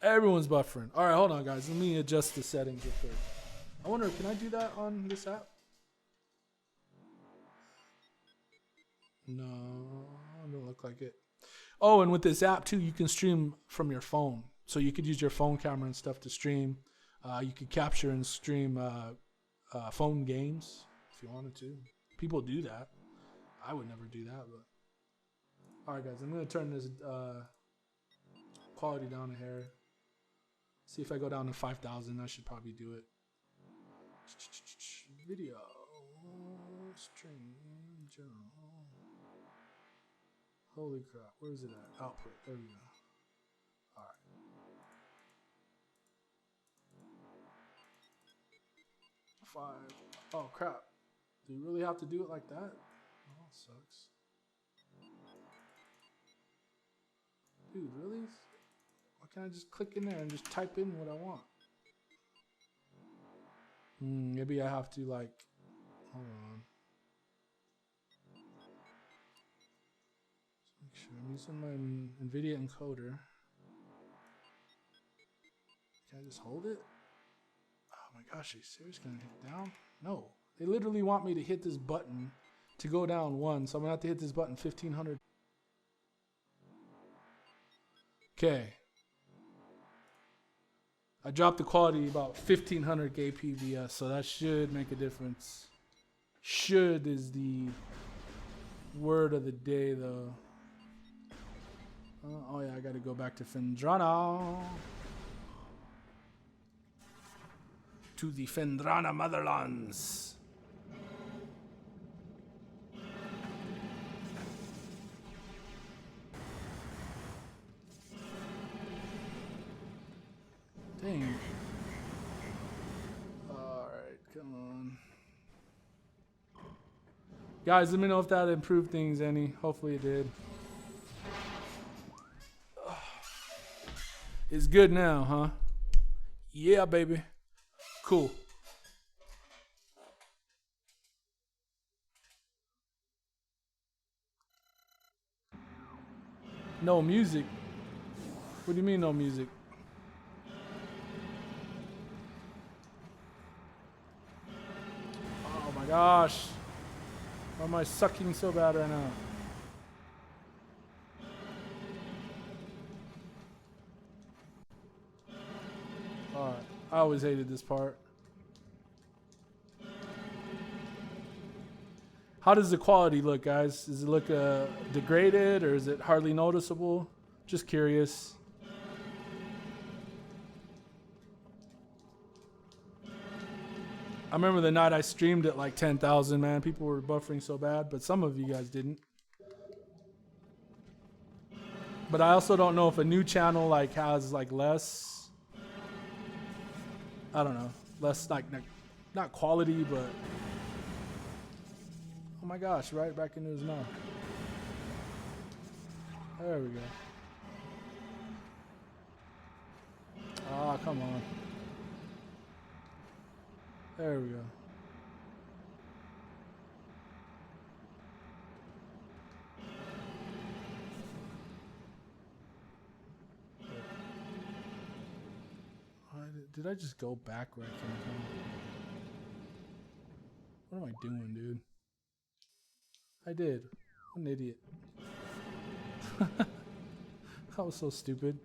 Everyone's buffering. All right, hold on, guys. Let me adjust the settings real quick. I wonder, can I do that on this app? No, it don't look like it. Oh, and with this app too, you can stream from your phone. So you could use your phone camera and stuff to stream. You could capture and stream phone games if you wanted to. People do that. I would never do that, but. All right, guys, I'm gonna turn this quality down a hair. See if I go down to 5,000. I should probably do it. Video stream general. Holy crap! Where is it at? Output. There we go. All right. 5. Oh crap! Do you really have to do it like that? Oh, that sucks. Dude, really? Why Why can't I just click in there and just type in what I want? Maybe I have to like, hold on. Just make sure I'm using my NVIDIA encoder. Can I just hold it? Oh my gosh, are you serious? Can I hit down? No. They literally want me to hit this button to go down 1, so I'm gonna have to hit this button 1500. Okay. I dropped the quality about 1500 kpbs, so that should make a difference. Should is the word of the day, though. Oh yeah, I gotta go back to Fendrana. To the Fendrana motherlands. Dang. Alright, come on. Guys, let me know if that improved things any. Hopefully it did. It's good now, huh? Yeah, baby. Cool. No music? What do you mean no music? Oh my gosh. Why am I sucking so bad right now? Alright. I always hated this part. How does the quality look, guys? Does it look degraded or is it hardly noticeable? Just curious. I remember the night I streamed at like 10,000, man. People were buffering so bad, but some of you guys didn't. But I also don't know if a new channel like has like less, I don't know, less like not quality, but oh my gosh, right back into his mouth. There we go. Ah, come on. There we go. Did I just go back where I came from? What am I doing, dude? I did. What an idiot. That was so stupid.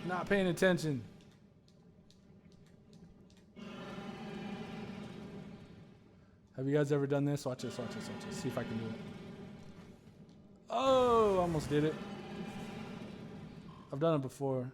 Not paying attention. Have you guys ever done this? Watch this, watch this, watch this. See if I can do it. Oh, almost did it. I've done it before.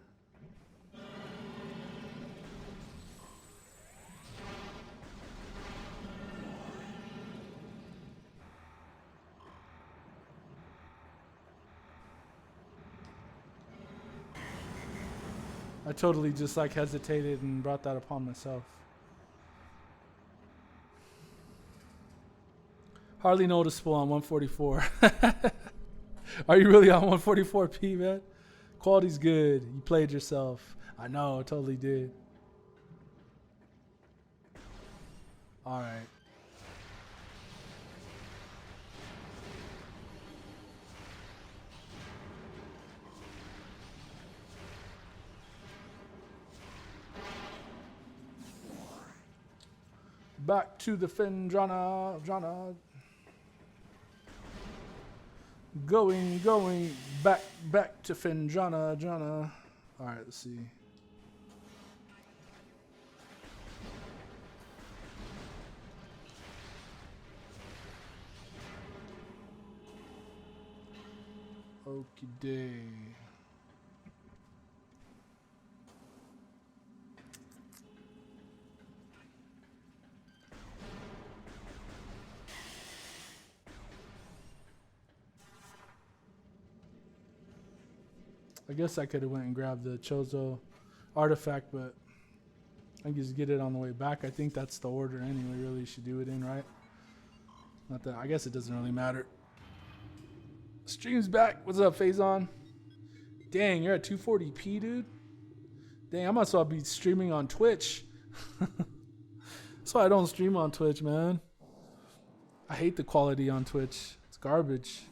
I totally just like hesitated and brought that upon myself. Hardly noticeable on 144. Are you really on 144p, man? Quality's good. You played yourself. I know, I totally did. Alright. Back to the Fendrana. Going, back to Fendrana. Alright, let's see. Okie day. I guess I could have went and grabbed the Chozo artifact, but I can just get it on the way back. I think that's the order anyway, really you should do it in, right? Not that, I guess it doesn't really matter. Stream's back. What's up, Faison? Dang, you're at 240p, dude. Dang, I might as well be streaming on Twitch. That's why I don't stream on Twitch, man. I hate the quality on Twitch. It's garbage.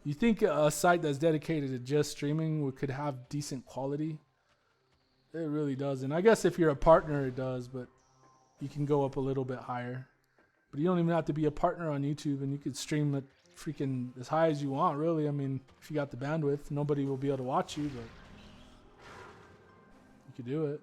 You think a site that's dedicated to just streaming could have decent quality? It really doesn't. I guess if you're a partner, it does, but you can go up a little bit higher. But you don't even have to be a partner on YouTube, and you could stream it freaking as high as you want, really. I mean, if you got the bandwidth, nobody will be able to watch you, but you could do it.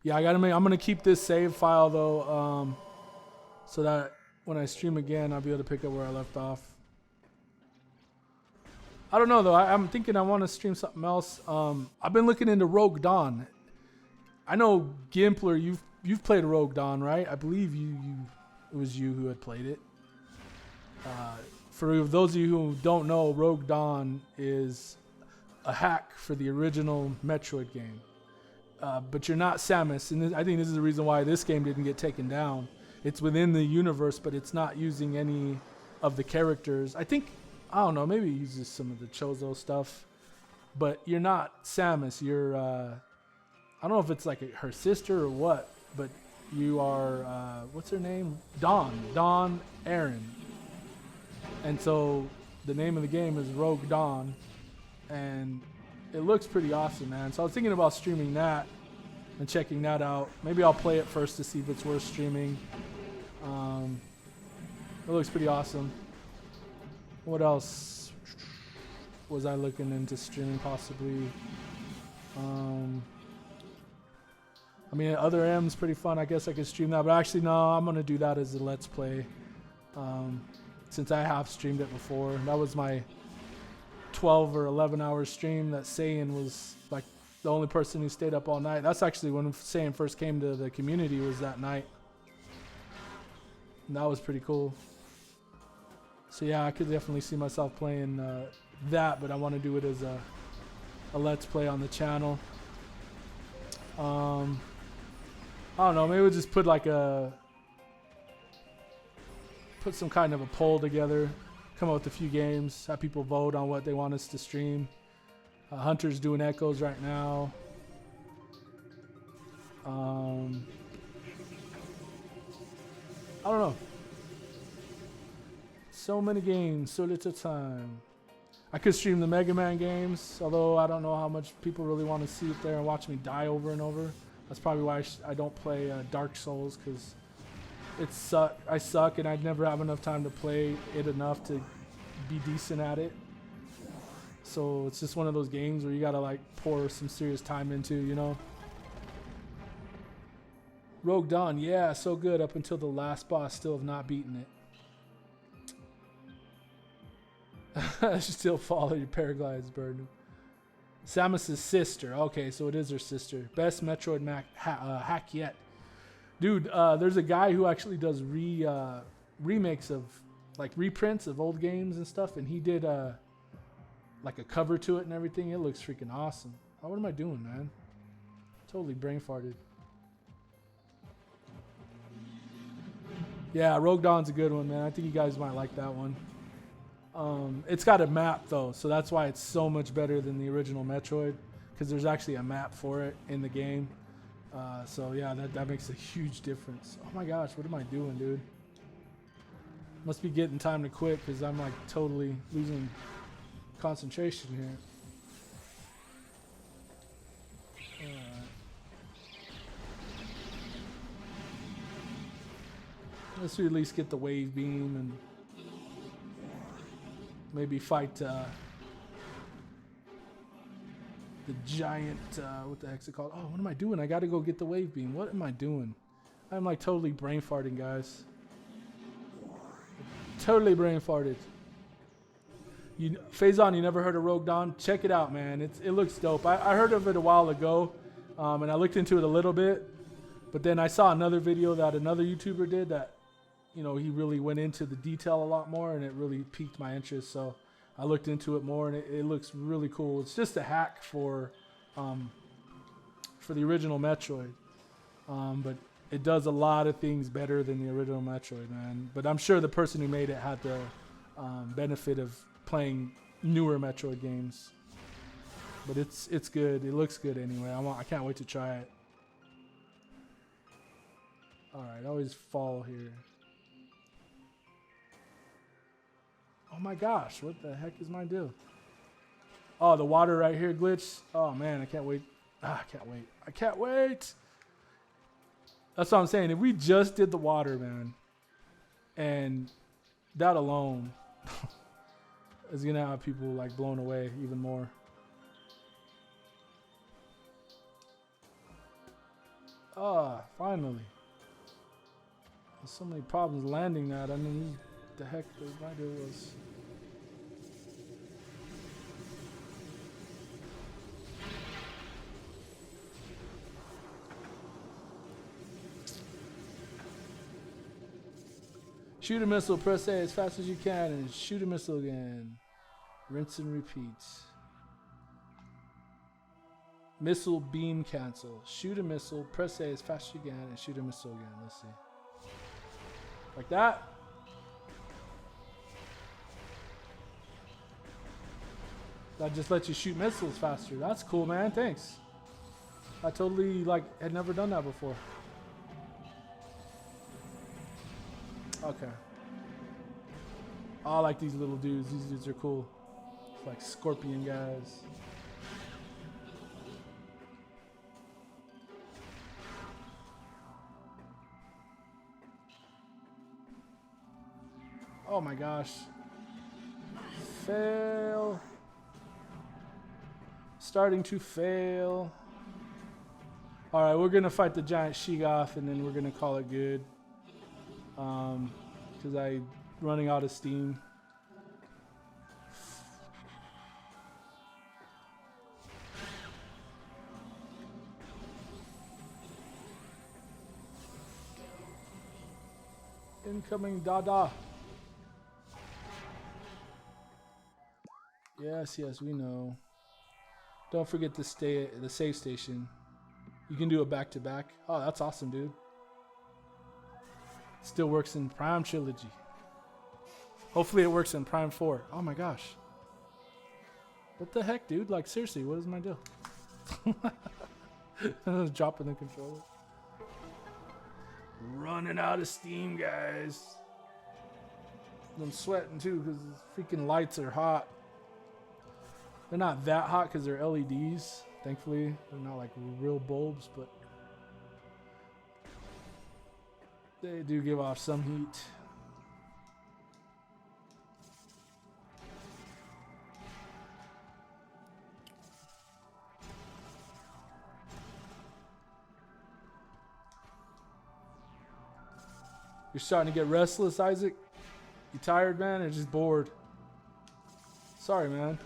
Yeah, I'm gonna keep this save file though, so that when I stream again, I'll be able to pick up where I left off. I don't know though. I'm thinking I want to stream something else. I've been looking into Rogue Dawn. I know Gimpler, you've played Rogue Dawn, right? I believe it was you who had played it. For those of you who don't know, Rogue Dawn is a hack for the original Metroid game. But you're not Samus, and I think this is the reason why this game didn't get taken down. It's within the universe, but it's not using any of the characters. I don't know, maybe it uses some of the Chozo stuff, but you're not Samus. You're, I don't know if it's like her sister or what, but you are, what's her name? Dawn Aaron. And so the name of the game is Rogue Dawn, and it looks pretty awesome, man. So I was thinking about streaming that and checking that out. Maybe I'll play it first to see if it's worth streaming. It looks pretty awesome. What else was I looking into streaming possibly? I mean, Other M's pretty fun. I guess I could stream that, but actually no, I'm gonna do that as a Let's Play. Since I have streamed it before. That was my 12 or 11 hour stream that Saiyan was like the only person who stayed up all night. That's actually when Saiyan first came to the community, was that night. And that was pretty cool. So yeah, I could definitely see myself playing that, but I want to do it as a Let's Play on the channel. I don't know, maybe we'll just put some kind of a poll together, come up with a few games, have people vote on what they want us to stream. Hunter's doing Echoes right now. I don't know. So many games, so little time. I could stream the Mega Man games, although I don't know how much people really want to sit there and watch me die over and over. That's probably why I don't play Dark Souls, because I suck and I'd never have enough time to play it enough to be decent at it. So it's just one of those games where you gotta like pour some serious time into, you know. Rogue Dawn, yeah, so good up until the last boss. Still have not beaten it. Still follow your paraglides, burden. Samus's sister. Okay, so it is her sister. Best Metroid hack yet. Dude, there's a guy who actually does remakes of, like reprints of old games and stuff, and he did like a cover to it and everything. It looks freaking awesome. Oh, what am I doing, man? Totally brain farted. Yeah, Rogue Dawn's a good one, man. I think you guys might like that one. It's got a map though, so that's why it's so much better than the original Metroid, because there's actually a map for it in the game. So yeah, that makes a huge difference. Oh my gosh, what am I doing, dude? Must be getting time to quit, because I'm like totally losing concentration here. Alright. Let's at least get the wave beam and maybe fight the giant, what the heck's it called? Oh, what am I doing? I gotta go get the wave beam. What am I doing? I'm like totally brain farting, guys. Totally brain farted. Faison, you never heard of Rogue Dawn? Check it out, man. It looks dope. I heard of it a while ago, and I looked into it a little bit, but then I saw another video that another YouTuber did that, you know, he really went into the detail a lot more, and it really piqued my interest. So I looked into it more, and it looks really cool. It's just a hack for for the original Metroid. But it does a lot of things better than the original Metroid, man. But I'm sure the person who made it had the benefit of playing newer Metroid games. But it's good. It looks good anyway. I can't wait to try it. Alright, I always fall here. Oh my gosh, what the heck is my deal? Oh, the water right here glitched. Oh man, I can't wait. I can't wait. I can't wait. That's what I'm saying. If we just did the water, man, and that alone is gonna have people like blown away even more. Ah, finally. There's so many problems landing that. I mean, the heck my deal was. Shoot a missile, press A as fast as you can, and shoot a missile again. Rinse and repeat. Missile beam cancel. Shoot a missile, press A as fast as you can, and shoot a missile again. Let's see. Like that. That just lets you shoot missiles faster. That's cool, man. Thanks. I totally had never done that before. Okay. I like these little dudes. These dudes are cool. It's like scorpion guys. Oh my gosh. Fail. Starting to fail. Alright, we're going to fight the giant Sheegoth and then we're going to call it good. Because I'm running out of steam. Incoming Dada. Yes, we know. Don't forget to stay at the save station. You can do it back to back. Oh, that's awesome, dude. Still works in Prime Trilogy. Hopefully it works in Prime 4. Oh my gosh. What the heck, dude? Like, seriously, what is my deal? I was dropping the controller. Running out of steam, guys. I'm sweating too because the freaking lights are hot. They're not that hot because they're LEDs. Thankfully, they're not like real bulbs, but they do give off some heat. You're starting to get restless, Isaac? You tired, man, or just bored? Sorry, man.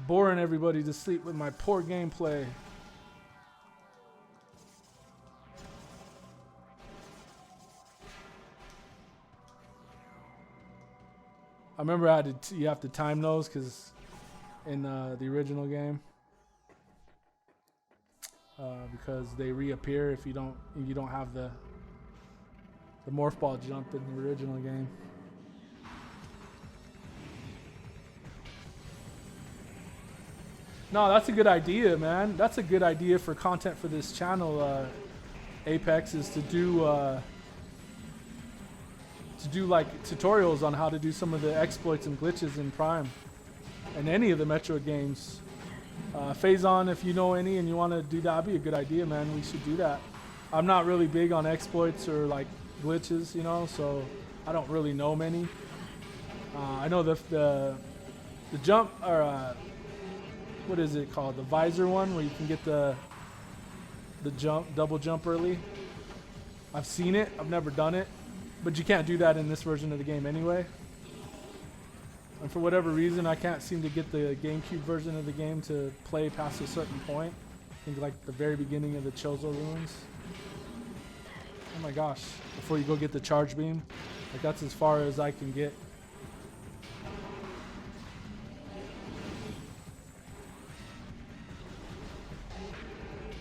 Boring everybody to sleep with my poor gameplay. I remember I had to you have to time those because in the original game, because they reappear if you don't have the morph ball jump in the original game. No, that's a good idea, man. That's a good idea for content for this channel. Apex is to do like tutorials on how to do some of the exploits and glitches in Prime and any of the Metroid games. Phazon, if you know any and you want to do that, that'd be a good idea, man. We should do that. I'm not really big on exploits or like glitches, you know, so I don't really know many. I know the jump or what is it called? The visor one where you can get the double jump early. I've seen it. I've never done it. But you can't do that in this version of the game anyway. And for whatever reason, I can't seem to get the GameCube version of the game to play past a certain point. I think like the very beginning of the Chozo ruins. Oh my gosh. Before you go get the charge beam. Like that's as far as I can get.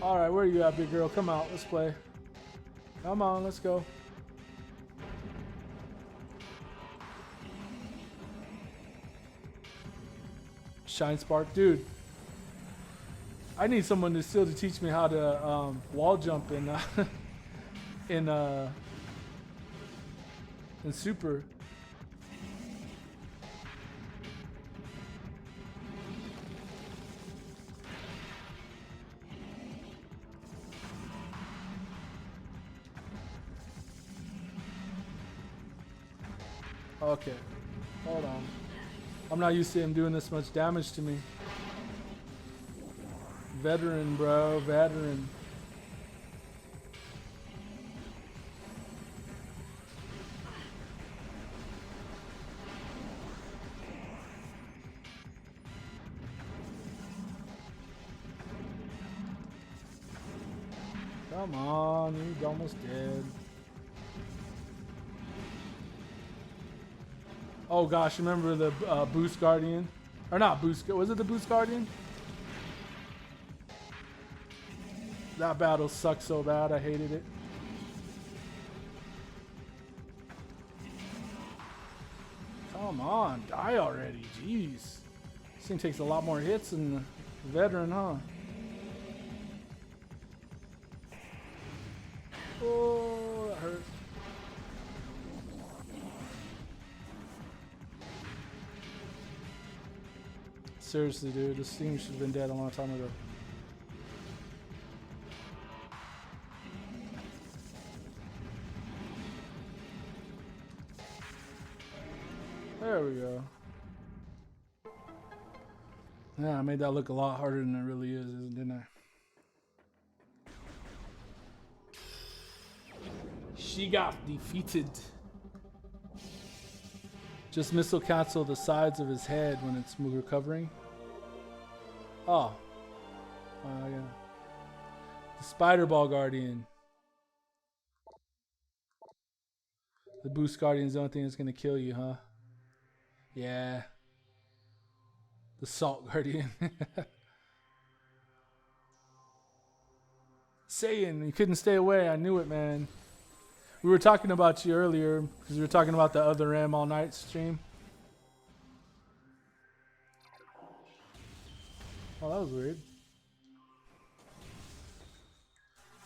All right, where you at, big girl? Come out. Let's play. Come on, let's go. Shine Spark, dude. I need someone to still to teach me how to wall jump in Super. Okay, hold on. I'm not used to him doing this much damage to me. Veteran, bro, veteran. Come on, he's almost dead. Oh gosh, remember the Boost Guardian? Or not Boost, was it the Boost Guardian? That battle sucked so bad, I hated it. Come on, die already, jeez. This thing takes a lot more hits than the veteran, huh? Oh, that hurt. Seriously, dude, this thing should have been dead a long time ago. There we go. Yeah, I made that look a lot harder than it really is, didn't I? She got defeated. Just missile cancel the sides of his head when it's recovering. Oh. Yeah. The Spider Ball Guardian. The Boost Guardian is the only thing that's going to kill you, huh? Yeah. The Salt Guardian. Saying you couldn't stay away. I knew it, man. We were talking about you earlier because we were talking about the other M all night stream. Oh, that was weird.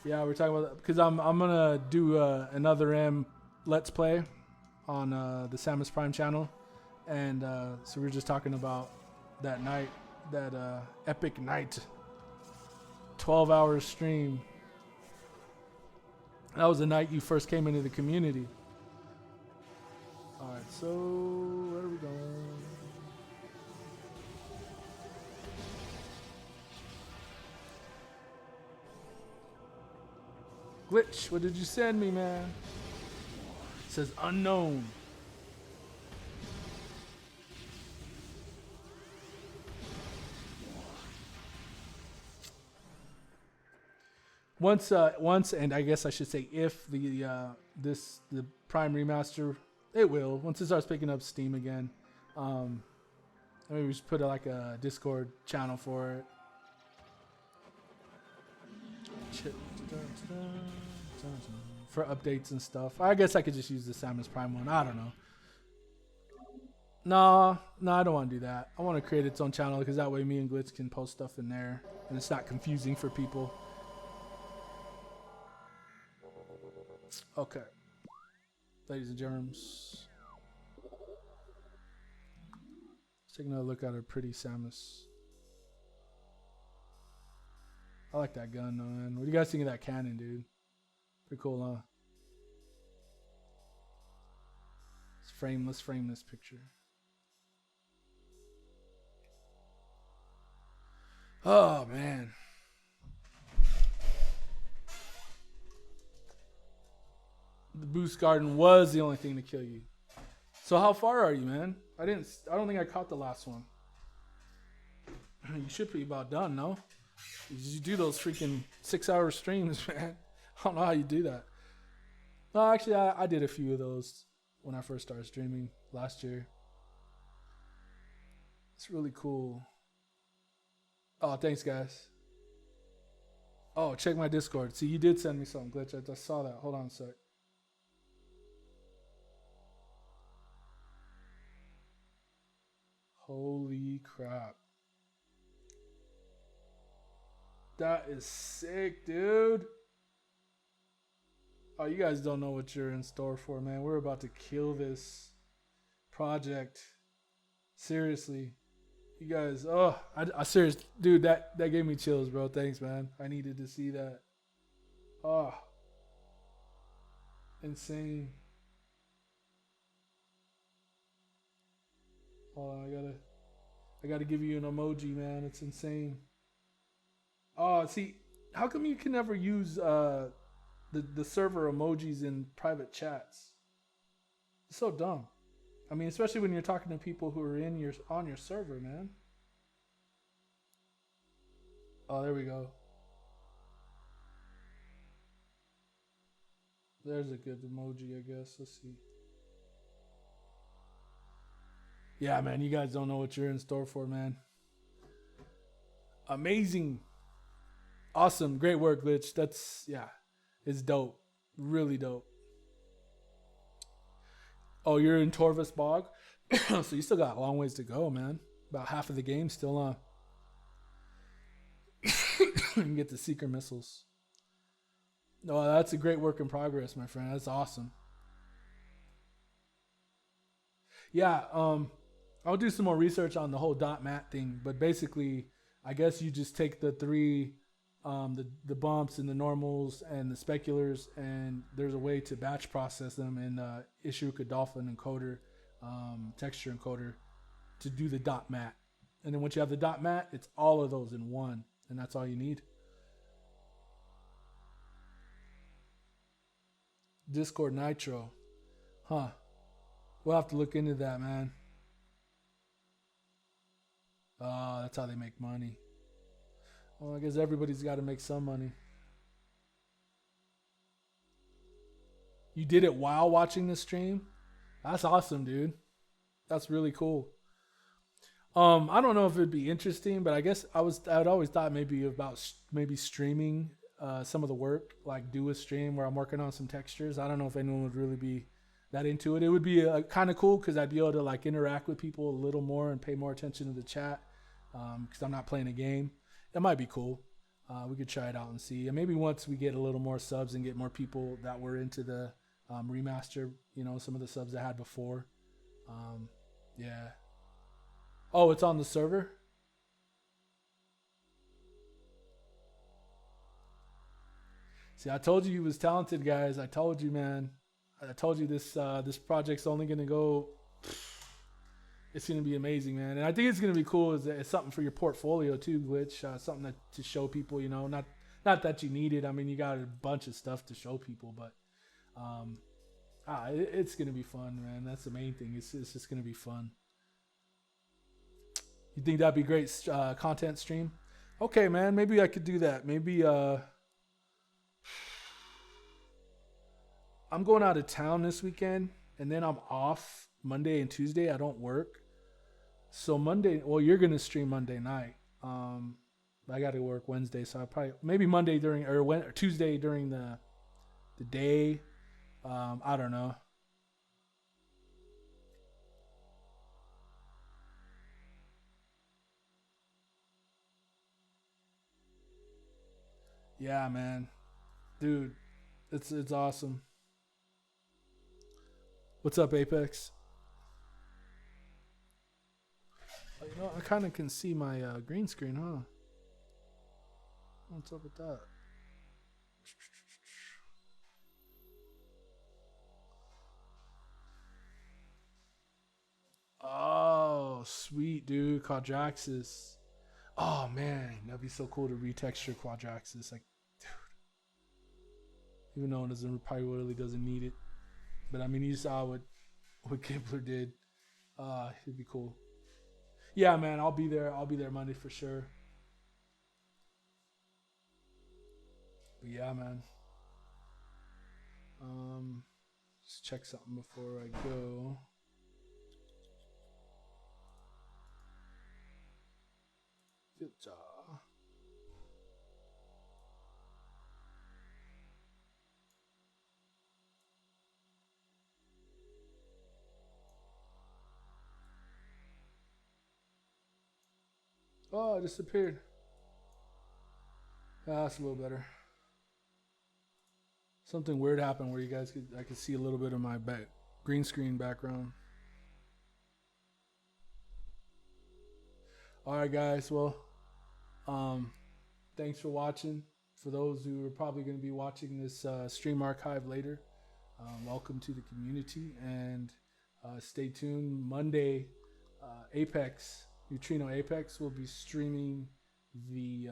Yeah, we're talking about because I'm gonna do another M Let's Play on the Samus Prime channel, and so we were just talking about that night, that epic night, 12-hour stream. That was the night you first came into the community. All right, so where are we going? Glitch, what did you send me, man? It says unknown. Once, and I guess I should say if the Prime Remaster, it will. Once it starts picking up steam again, maybe we should put like a Discord channel for it. For updates and stuff. I guess I could just use the Samus Prime one. I don't know. No, I don't want to do that. I want to create its own channel because that way me and Glitch can post stuff in there and it's not confusing for people. Okay. Ladies and germs. Let's take another look at our pretty Samus. I like that gun, though, man. What do you guys think of that cannon, dude? Pretty cool, huh? Let's frame this picture. Oh, man. The Boost Garden was the only thing to kill you. So how far are you, man? I don't think I caught the last one. You should be about done, no? You do those freaking 6-hour streams, man. I don't know how you do that. No, actually, I did a few of those when I first started streaming last year. It's really cool. Oh, thanks, guys. Oh, check my Discord. See, you did send me something, Glitch. I just saw that. Hold on a sec. Holy crap. That is sick, dude. Oh, you guys don't know what you're in store for, man. We're about to kill this project. Seriously. You guys, I seriously, dude, that gave me chills, bro. Thanks, man. I needed to see that. Oh, insane. Hold on, I gotta give you an emoji, man. It's insane. Oh, see, how come you can never use the server emojis in private chats? It's so dumb. I mean, especially when you're talking to people who are on your server, man. Oh, there we go. There's a good emoji, I guess. Let's see. Yeah, man, you guys don't know what you're in store for, man. Amazing. Awesome. Great work, Glitch. It's dope. Really dope. Oh, you're in Torvus Bog? So you still got a long ways to go, man. About half of the game still on. You can get the Seeker missiles. No, that's a great work in progress, my friend. That's awesome. Yeah, I'll do some more research on the whole .mat thing, but basically, I guess you just take the three, the bumps and the normals and the speculars, and there's a way to batch process them in Ishiruka Dolphin encoder, texture encoder, to do the .mat. And then once you have the .mat, it's all of those in one, and that's all you need. Discord Nitro, huh? We'll have to look into that, man. Oh, that's how they make money. Well, I guess everybody's got to make some money. You did it while watching the stream? That's awesome, dude. That's really cool. I don't know if it'd be interesting, but I guess I'd always thought maybe about maybe streaming some of the work, like do a stream where I'm working on some textures. I don't know if anyone would really be that into it. It would be kind of cool because I'd be able to like interact with people a little more and pay more attention to the chat because I'm not playing a game. It might be cool. We could try it out and see. And maybe once we get a little more subs and get more people that were into the remaster, some of the subs I had before. Yeah. Oh, it's on the server? See, I told you he was talented, guys. I told you, man. I told you this project's only gonna go. It's gonna be amazing, man. And I think it's gonna be cool. It's something for your portfolio too, Glitch. Something to show people. Not that you need it. I mean, you got a bunch of stuff to show people, but it's gonna be fun, man. That's the main thing. It's just gonna be fun. You think that'd be great content stream? Okay, man. Maybe I could do that. Maybe I'm going out of town this weekend, and then I'm off Monday and Tuesday. I don't work. So Monday, well, you're gonna stream Monday night. I got to work Wednesday, so I probably maybe Monday or Tuesday during the day. I don't know. Yeah, man, dude, it's awesome. What's up, Apex? I kind of can see my green screen, huh? What's up with that? Oh, sweet, dude. Quadraxis. Oh, man. That'd be so cool to retexture Quadraxis. Like, dude. Even though it probably really doesn't need it. But, I mean, you saw what Kibler did. It'd be cool. Yeah, man. I'll be there. I'll be there Monday for sure. But, yeah, man. Let's check something before I go. Good job. Oh, it disappeared. Ah, that's a little better. Something weird happened where I could see a little bit of my green screen background. All right, guys. Well, thanks for watching. For those who are probably going to be watching this stream archive later, welcome to the community, and stay tuned. Monday, Apex, Neutrino Apex will be streaming the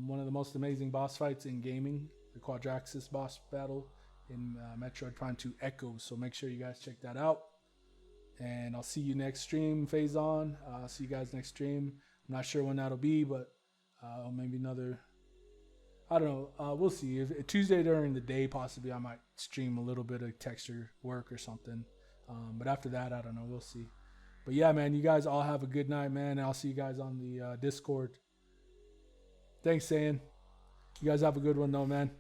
one of the most amazing boss fights in gaming, the Quadraxis boss battle in Metroid Prime 2 Echoes. So make sure you guys check that out. And I'll see you next stream, Phase On. I'll see you guys next stream. I'm not sure when that'll be, but maybe another. I don't know. We'll see. If Tuesday during the day, possibly I might stream a little bit of texture work or something. But after that, I don't know. We'll see. But yeah, man, you guys all have a good night, man. I'll see you guys on the Discord. Thanks, Saiyan. You guys have a good one, though, man.